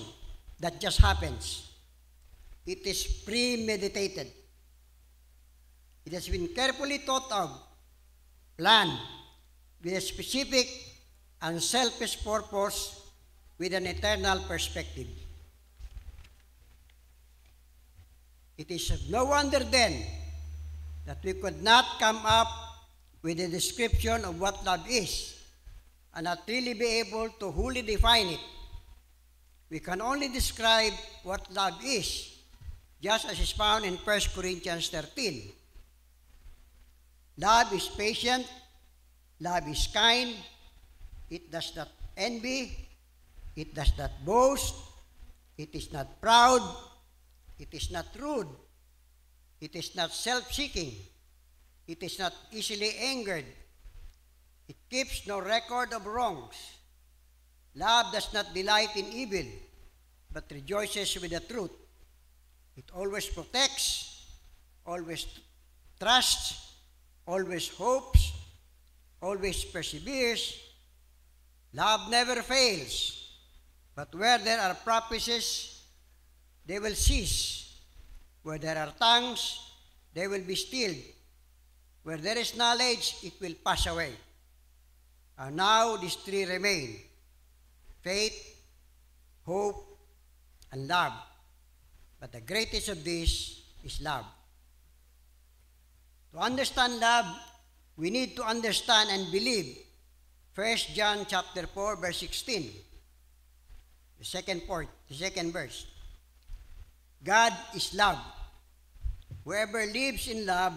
that just happens. It is premeditated. It has been carefully thought of, planned, with a specific and selfish purpose, with an eternal perspective. It is no wonder then that we could not come up with a description of what love is and not really be able to wholly define it. We can only describe what love is, just as is found in 1 Corinthians 13. Love is patient, love is kind, it does not envy, it does not boast, it is not proud, it is not rude, it is not self-seeking, it is not easily angered, it keeps no record of wrongs. Love does not delight in evil, but rejoices with the truth. It always protects, always trusts, always hopes, always perseveres. Love never fails, but where there are prophecies, they will cease. Where there are tongues, they will be stilled. Where there is knowledge, it will pass away. And now these three remain: faith, hope, and love. But the greatest of these is love. To understand love, we need to understand and believe 1 John chapter 4, verse 16. The second verse. God is love. Whoever lives in love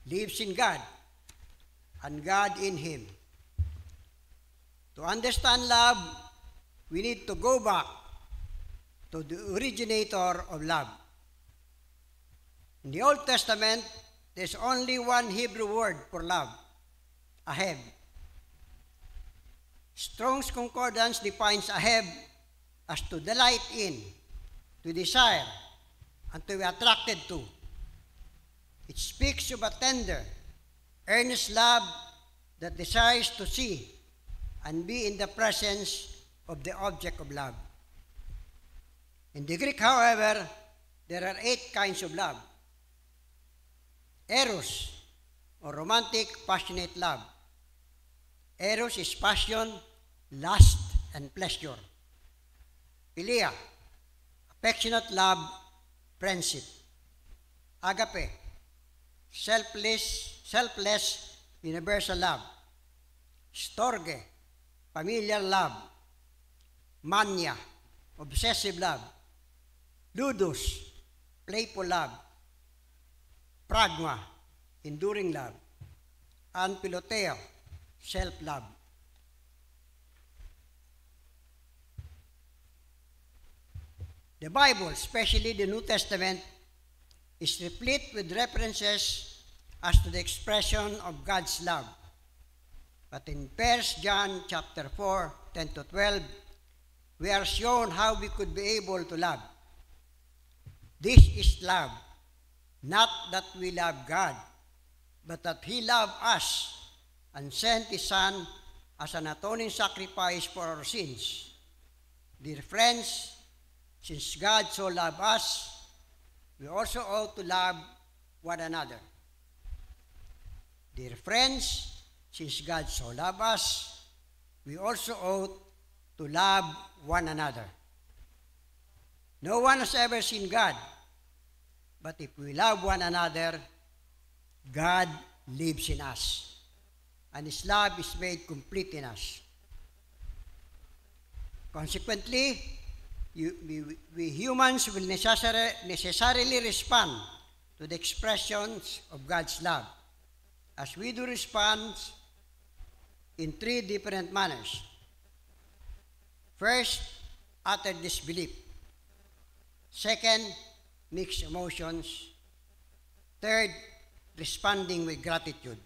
lives in God, and God in him. To understand love, we need to go back to the originator of love. In the Old Testament, there's only one Hebrew word for love: ahev. Strong's Concordance defines ahev as to delight in, to desire, and to be attracted to. It speaks of a tender, earnest love that desires to see and be in the presence of the object of love. In the Greek, however, there are 8 kinds of love. Eros, or romantic, passionate love. Eros is passion, lust, and pleasure. Philia, affectionate love, friendship. Agape, selfless, universal love. Storge, familiar love. Mania, obsessive love. Ludus, playful love. Pragma, enduring love. And Piloteo, self-love. The Bible, especially the New Testament, is replete with references as to the expression of God's love. But in 1 John chapter 4, 10 to 12, we are shown how we could be able to love. This is love, not that we love God, but that He loved us and sent His Son as an atoning sacrifice for our sins. Dear friends, since God so loved us, we also ought to love one another. Dear friends, since God so loved us, we also ought to love one another. No one has ever seen God, but if we love one another, God lives in us, and His love is made complete in us. Consequently, we humans will necessarily respond to the expressions of God's love, as we do respond in 3 different manners. First, utter disbelief. Second, mixed emotions. Third, responding with gratitude.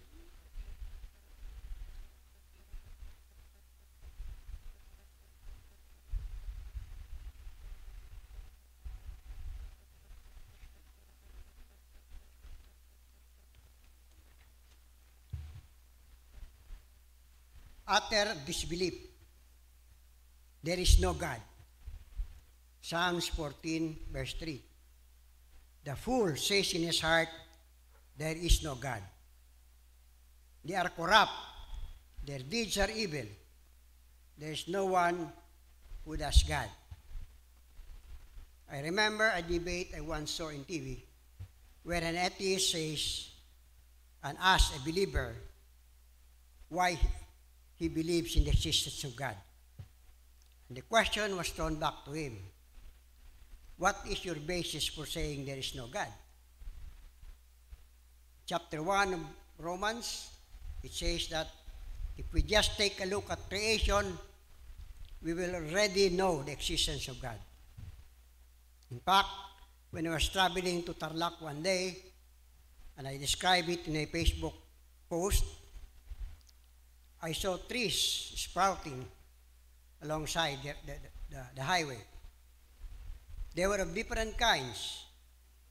Utter disbelief. There is no God. Psalms 14, verse 3. The fool says in his heart, there is no God. They are corrupt. Their deeds are evil. There is no one who does God. I I remember a debate I once saw in TV where an atheist says and asks a believer why he believes in the existence of God. And the question was thrown back to him. What is your basis for saying there is no God? Chapter 1 of Romans, it says that if we just take a look at creation, we will already know the existence of God. In fact, when I was traveling to Tarlac one day, and I described it in a Facebook post, I saw trees sprouting alongside the highway. They were of different kinds,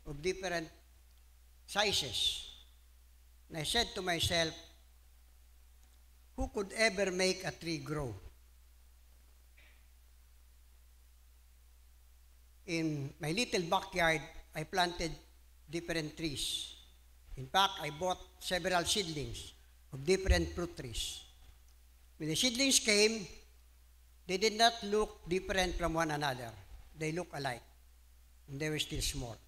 of different sizes. And I said to myself, who could ever make a tree grow? In my little backyard, I planted different trees. In fact, I bought several seedlings of different fruit trees. When the seedlings came, they did not look different from one another. They look alike, and they were still small.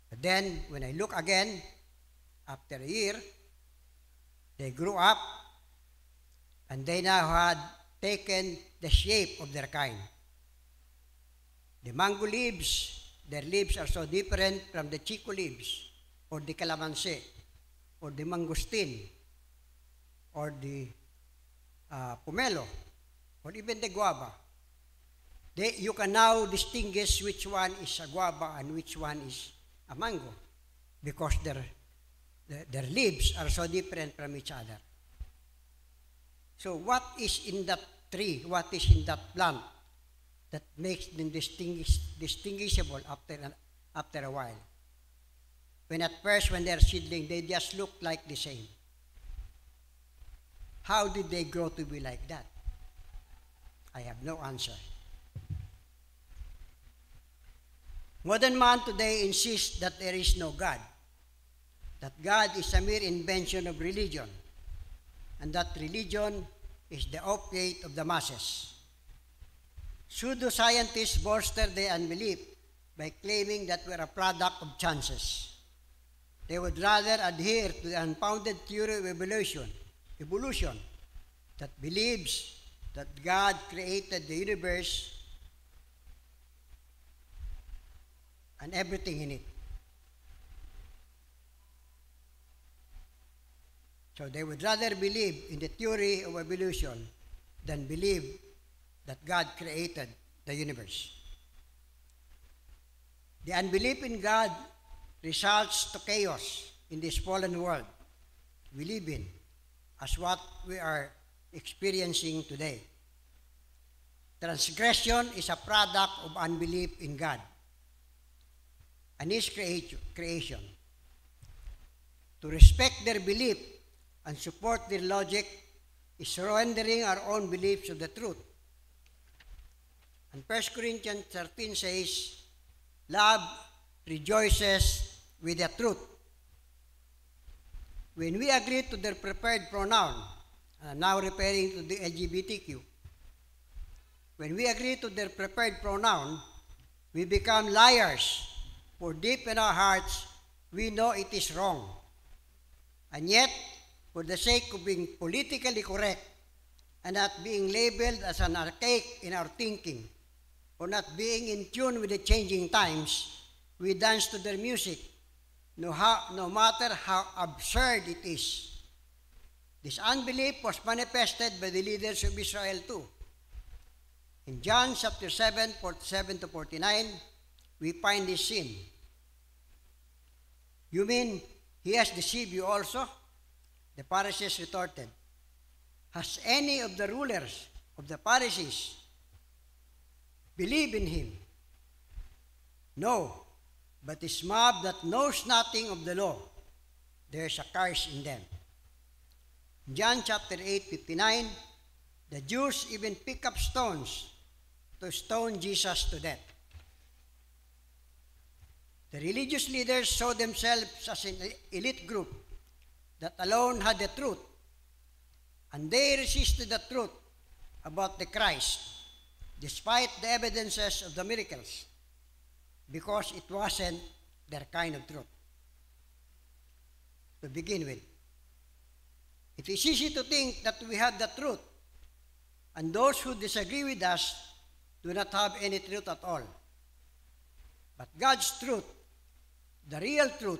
But then, when I look again, after a year, they grew up, and they now had taken the shape of their kind. The mango leaves, their leaves are so different from the chico leaves, or the calamansi, or the mangosteen, or the pomelo, or even the guava. You can now distinguish which one is a guava and which one is a mango, because their leaves are so different from each other. So what is in that tree, what is in that plant that makes them distinguishable after a while? When at first, when they're seedling, they just look like the same. How did they grow to be like that? I have no answer. Modern man today insists that there is no God, that God is a mere invention of religion, and that religion is the opiate of the masses. Pseudo-scientists bolster their unbelief by claiming that we're a product of chances. They would rather adhere to the unfounded theory of evolution that believes that God created the universe and everything in it. So they would rather believe in the theory of evolution than believe that God created the universe. The unbelief in God results to chaos in this fallen world we live in, as what we are experiencing today. Transgression is a product of unbelief in God and His creation. To respect their belief and support their logic is surrendering our own beliefs of the truth. And 1 Corinthians 13 says, love rejoices with the truth. When we agree to their preferred pronoun, now referring to the LGBTQ, when we agree to their preferred pronoun, we become liars, for deep in our hearts, we know it is wrong. And yet, for the sake of being politically correct and not being labeled as an archaic in our thinking, or not being in tune with the changing times, we dance to their music, no matter how absurd it is. This unbelief was manifested by the leaders of Israel too. In John chapter 7, 47 to 49, we find this scene. You mean he has deceived you also? The Pharisees retorted. Has any of the rulers of the Pharisees believed in him? No, but this mob that knows nothing of the law, there's a curse in them. In John chapter 8, 59, the Jews even pick up stones to stone Jesus to death. The religious leaders saw themselves as an elite group that alone had the truth, and they resisted the truth about the Christ despite the evidences of the miracles, because it wasn't their kind of truth. To begin with, it is easy to think that we have the truth, and those who disagree with us do not have any truth at all. But God's truth, the real truth,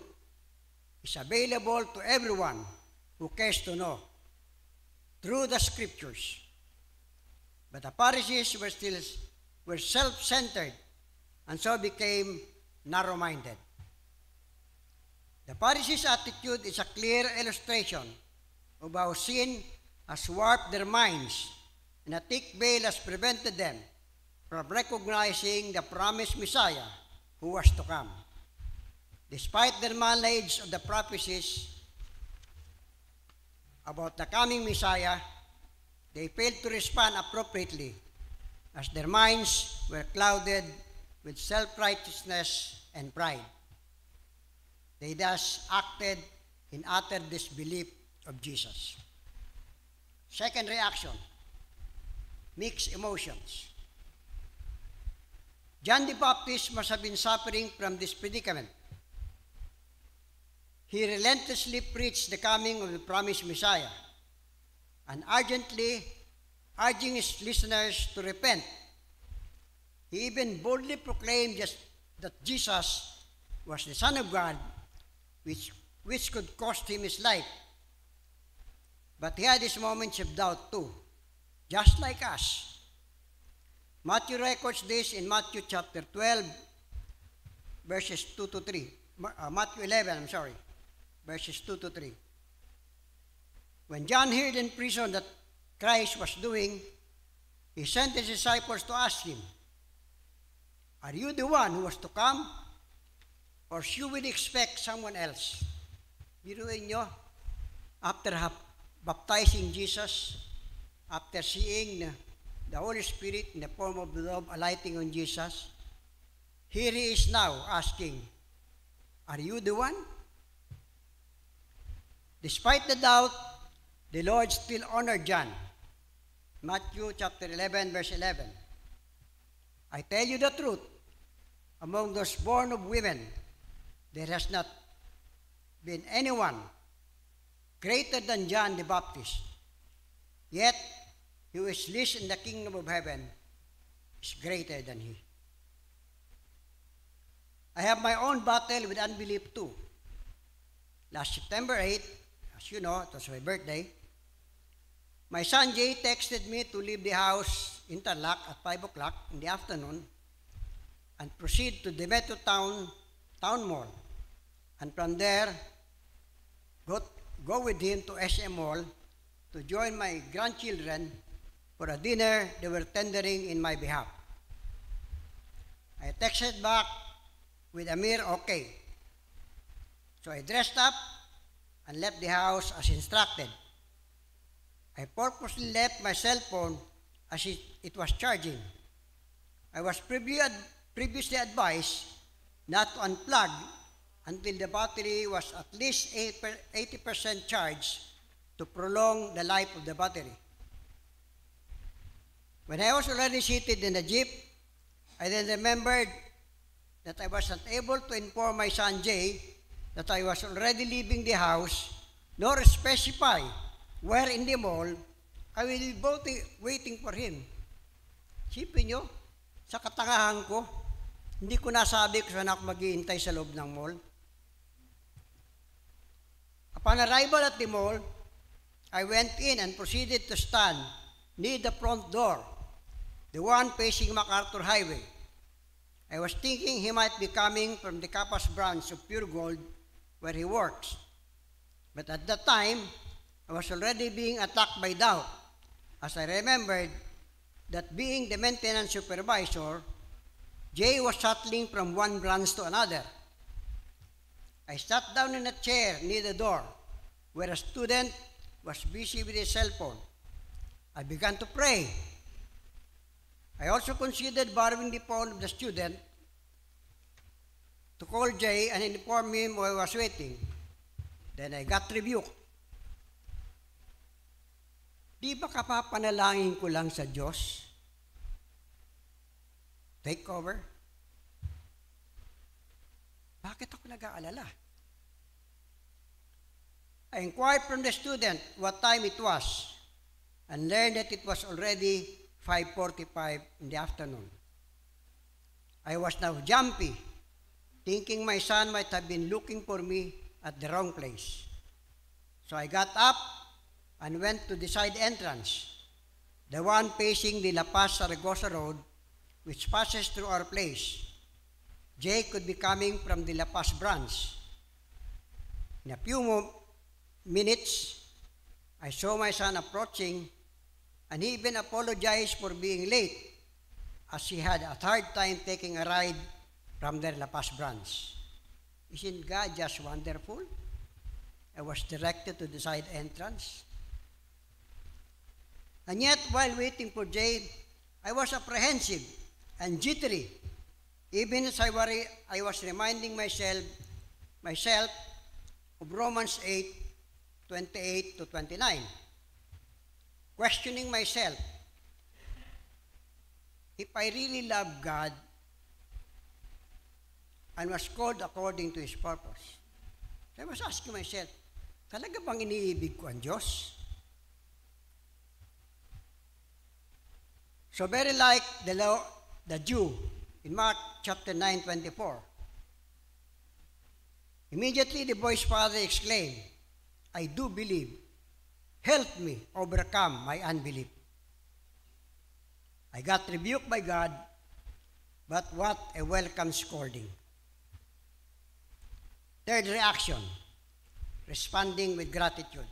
is available to everyone who cares to know through the Scriptures. But the Pharisees were self-centered and so became narrow-minded. The Pharisees' attitude is a clear illustration of how sin has warped their minds and a thick veil has prevented them from recognizing the promised Messiah who was to come. Despite their knowledge of the prophecies about the coming Messiah, they failed to respond appropriately as their minds were clouded with self-righteousness and pride. They thus acted in utter disbelief of Jesus. Second reaction, mixed emotions. John the Baptist must have been suffering from this predicament. He relentlessly preached the coming of the promised Messiah and urgently urging his listeners to repent. He even boldly proclaimed that Jesus was the Son of God, which could cost him his life. But he had his moments of doubt too, just like us. Matthew records this in Matthew chapter 12, verses 2 to 3. Matthew 11, verses 2 to 3. When John heard in prison that Christ was doing, he sent his disciples to ask him, "Are you the one who was to come? Or should we expect someone else?" Biruin nyo, after baptizing Jesus, after seeing the Holy Spirit in the form of the dove alighting on Jesus, here he is now asking, "Are you the one?" Despite the doubt, the Lord still honored John. Matthew chapter 11, verse 11. "I tell you the truth, among those born of women, there has not been anyone greater than John the Baptist. Yet, he who is least in the kingdom of heaven is greater than he." I have my own battle with unbelief too. Last September 8, as you know, it was my birthday, my son Jay texted me to leave the house in Tarlac at 5 o'clock in the afternoon and proceed to the Metro Town Mall. And from there, go with him to SM Mall to join my grandchildren for a dinner they were tendering in my behalf. I texted back with a mere okay. So I dressed up and left the house as instructed. I purposely left my cell phone as it was charging. I was previously advised not to unplug until the battery was at least 80% charged to prolong the life of the battery. When I was already seated in the jeep, I then remembered that I was not able to inform my son Jay that I was already leaving the house, nor specify where in the mall I will be waiting for him. Sipin nyo, sa katangahan ko, hindi ko nasabi kung saan ako maghihintay sa loob ng mall. Upon arrival at the mall, I went in and proceeded to stand near the front door, the one facing MacArthur Highway. I was thinking he might be coming from the Capas branch of Pure Gold where he works. But at that time, I was already being attacked by doubt, as I remembered that being the maintenance supervisor, Jay was shuttling from one branch to another. I sat down in a chair near the door, where a student was busy with his cell phone. I began to pray. I also considered borrowing the phone of the student to call Jay and inform him while I was waiting. Then I got rebuked. Di ba kapapanalangin ko lang sa Diyos? take over? Bakit ako nag-aalala? I inquired from the student what time it was and learned that it was already 5:45 in the afternoon. I was now jumpy, thinking my son might have been looking for me at the wrong place. So I got up and went to the side entrance, the one facing the La Paz Zaragoza Road, which passes through our place. Jake could be coming from the La Paz branch. In a few minutes, I saw my son approaching, and he even apologized for being late, as he had a hard time taking a ride from their La Paz branch. Isn't God just wonderful? I was directed to the side entrance. And yet, while waiting for Jade, I was apprehensive and jittery, even as I was reminding myself of Romans 8:28 to 29, questioning myself if I really love God and was called according to His purpose. I was asking myself, talaga bang iniibig ko ang Diyos? So very like the Jew in Mark chapter 9:24. Immediately the boy's father exclaimed, I do believe. Help me overcome my unbelief. I got rebuked by God, but what a welcome scolding. Third reaction, responding with gratitude.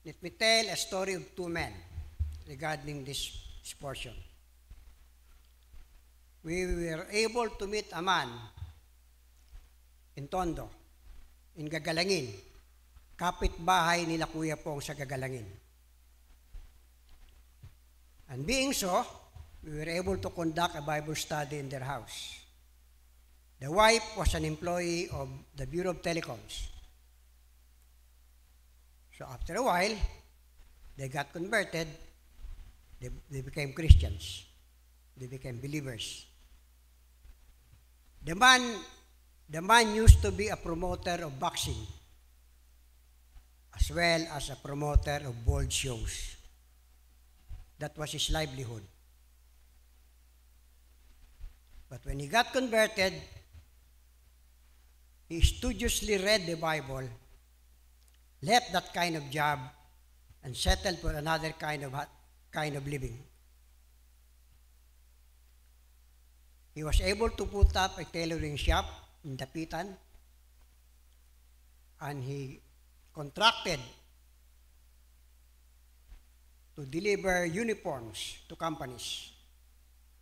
Let me tell a story of two men regarding this portion. We were able to meet a man in Tondo, in Gagalangin, kapitbahay nila Kuya Pong sa Gagalangin. And being so, we were able to conduct a Bible study in their house. The wife was an employee of the Bureau of Telecoms. So after a while, they got converted. They became Christians. They became believers. The man used to be a promoter of boxing, as well as a promoter of board shows. That was his livelihood. But when he got converted, he studiously read the Bible, left that kind of job, and settled for another kind of living. He was able to put up a tailoring shop in Dapitan, and he contracted to deliver uniforms to companies.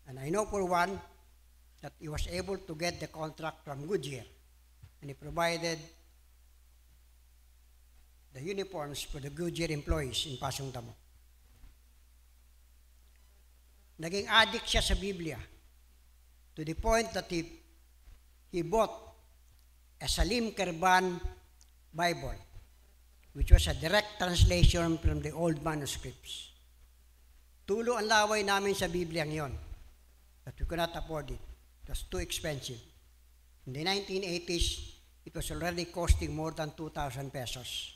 And I know for one that he was able to get the contract from Goodyear, and he provided the uniforms for the Goodyear employees in Pasong Tamo. Naging addict siya sa Biblia to the point that he bought a Salim Kerban Bible, which was a direct translation from the old manuscripts. Tulo ang laway namin sa Biblia ngayon, but we could not afford it. It was too expensive. In the 1980s, it was already costing more than 2,000 pesos.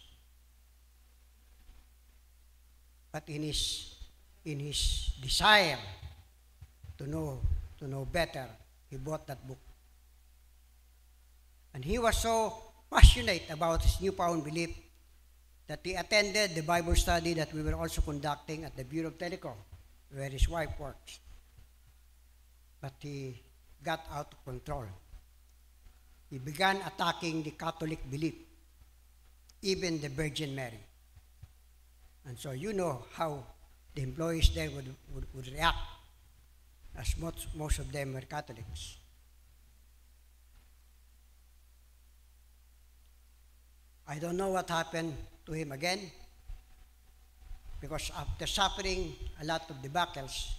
But in his desire to know better, he bought that book. And he was so passionate about his newfound belief that he attended the Bible study that we were also conducting at the Bureau of Telecom, where his wife works. But he got out of control. He began attacking the Catholic belief, even the Virgin Mary. And so you know how the employees there would react, as most of them were Catholics. I don't know what happened to him again, because after suffering a lot of debacles,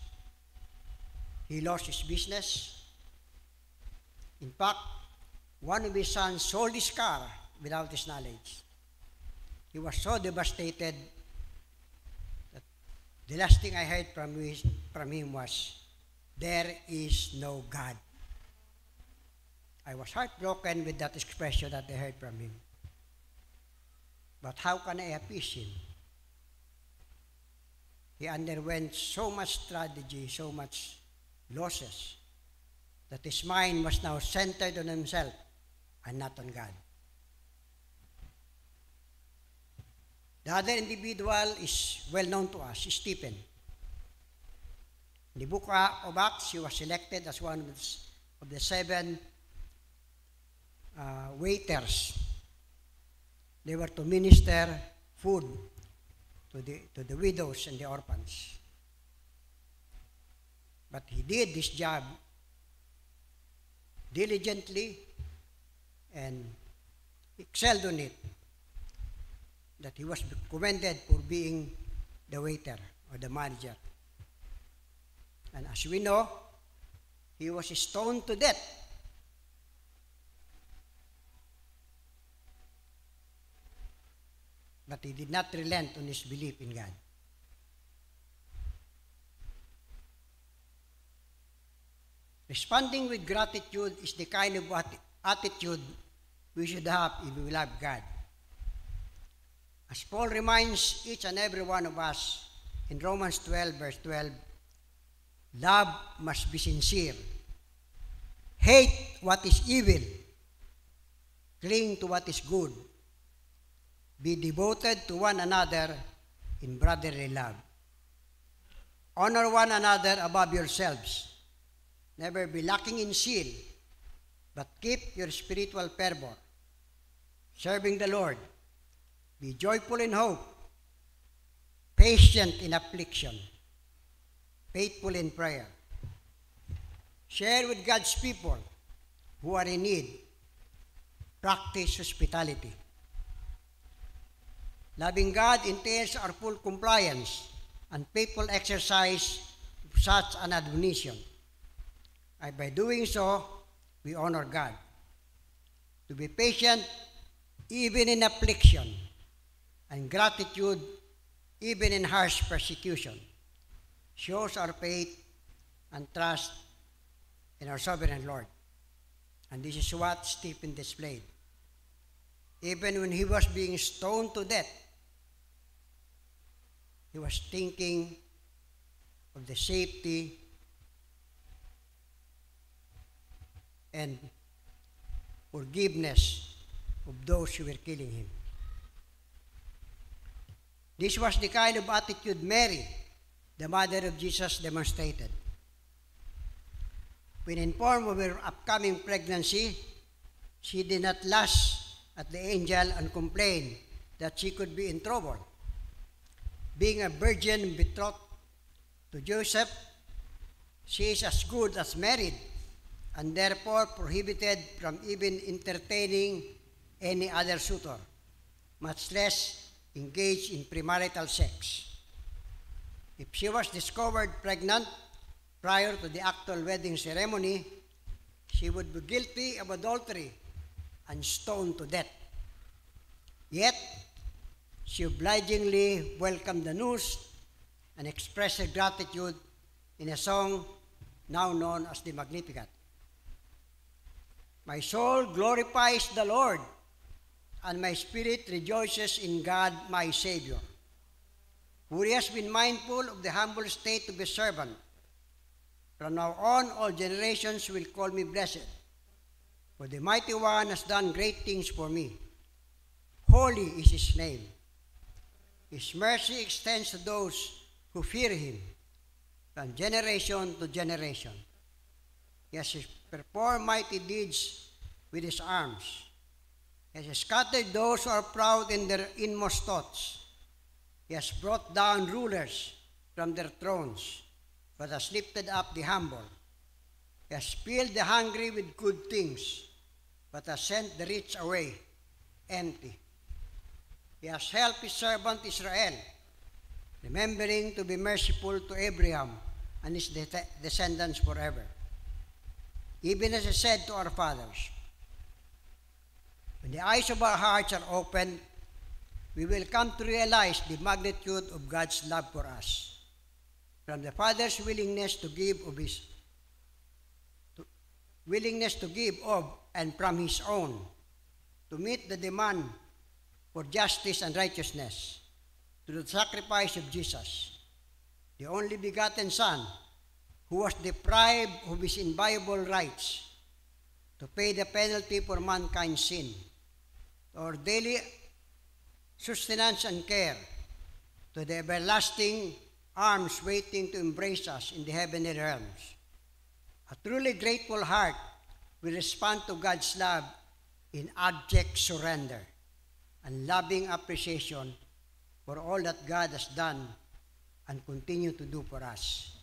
he lost his business. In fact, one of his sons sold his car without his knowledge. He was so devastated that the last thing I heard from him was, there is no God. I was heartbroken with that expression that I heard from him. But how can I appease him? He underwent so much strategy, so much losses, that his mind was now centered on himself and not on God. The other individual is well known to us, Stephen. In the book of Acts, he was selected as one of the 7 waiters. They were to minister food to the widows and the orphans. But he did this job diligently and excelled on it, that he was commended for being the waiter or the manager. And as we know, he was stoned to death. But he did not relent on his belief in God. Responding with gratitude is the kind of attitude we should have if we love God. As Paul reminds each and every one of us in Romans 12, verse 12, love must be sincere. Hate what is evil. Cling to what is good. Be devoted to one another in brotherly love. Honor one another above yourselves. Never be lacking in zeal, but keep your spiritual fervor. Serving the Lord. Be joyful in hope. Patient in affliction. Faithful in prayer. Share with God's people who are in need. Practice hospitality. Loving God entails our full compliance and faithful exercise of such an admonition. And by doing so, we honor God. To be patient even in affliction, and gratitude even in harsh persecution, shows our faith and trust in our sovereign Lord. And this is what Stephen displayed. Even when he was being stoned to death, he was thinking of the safety and forgiveness of those who were killing him. This was the kind of attitude Mary, the mother of Jesus, demonstrated. When informed of her upcoming pregnancy, she did not lash at the angel and complain that she could be in trouble. Being a virgin betrothed to Joseph, she is as good as married and therefore prohibited from even entertaining any other suitor, much less engage in premarital sex. If she was discovered pregnant prior to the actual wedding ceremony, she would be guilty of adultery and stoned to death. Yet, she obligingly welcomed the news and expressed her gratitude in a song now known as the Magnificat. My soul glorifies the Lord, and my spirit rejoices in God my Savior, for he has been mindful of the humble state of his servant. From now on, all generations will call me blessed, for the Mighty One has done great things for me. Holy is his name. His mercy extends to those who fear him, from generation to generation. He has performed mighty deeds with his arms. He has scattered those who are proud in their inmost thoughts. He has brought down rulers from their thrones, but has lifted up the humble. He has filled the hungry with good things, but has sent the rich away empty. He has helped his servant Israel, remembering to be merciful to Abraham and his descendants forever, even as he said to our fathers. When the eyes of our hearts are opened, we will come to realize the magnitude of God's love for us. From the Father's willingness to give of his willingness to give of and from his own to meet the demand for justice and righteousness through the sacrifice of Jesus, the only begotten Son, who was deprived of his inviolable rights to pay the penalty for mankind's sin, to our daily sustenance and care, to the everlasting arms waiting to embrace us in the heavenly realms. A truly grateful heart will respond to God's love in abject surrender and loving appreciation for all that God has done and continue to do for us.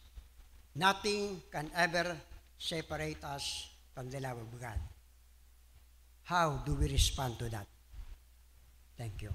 Nothing can ever separate us from the love of God. How do we respond to that? Thank you.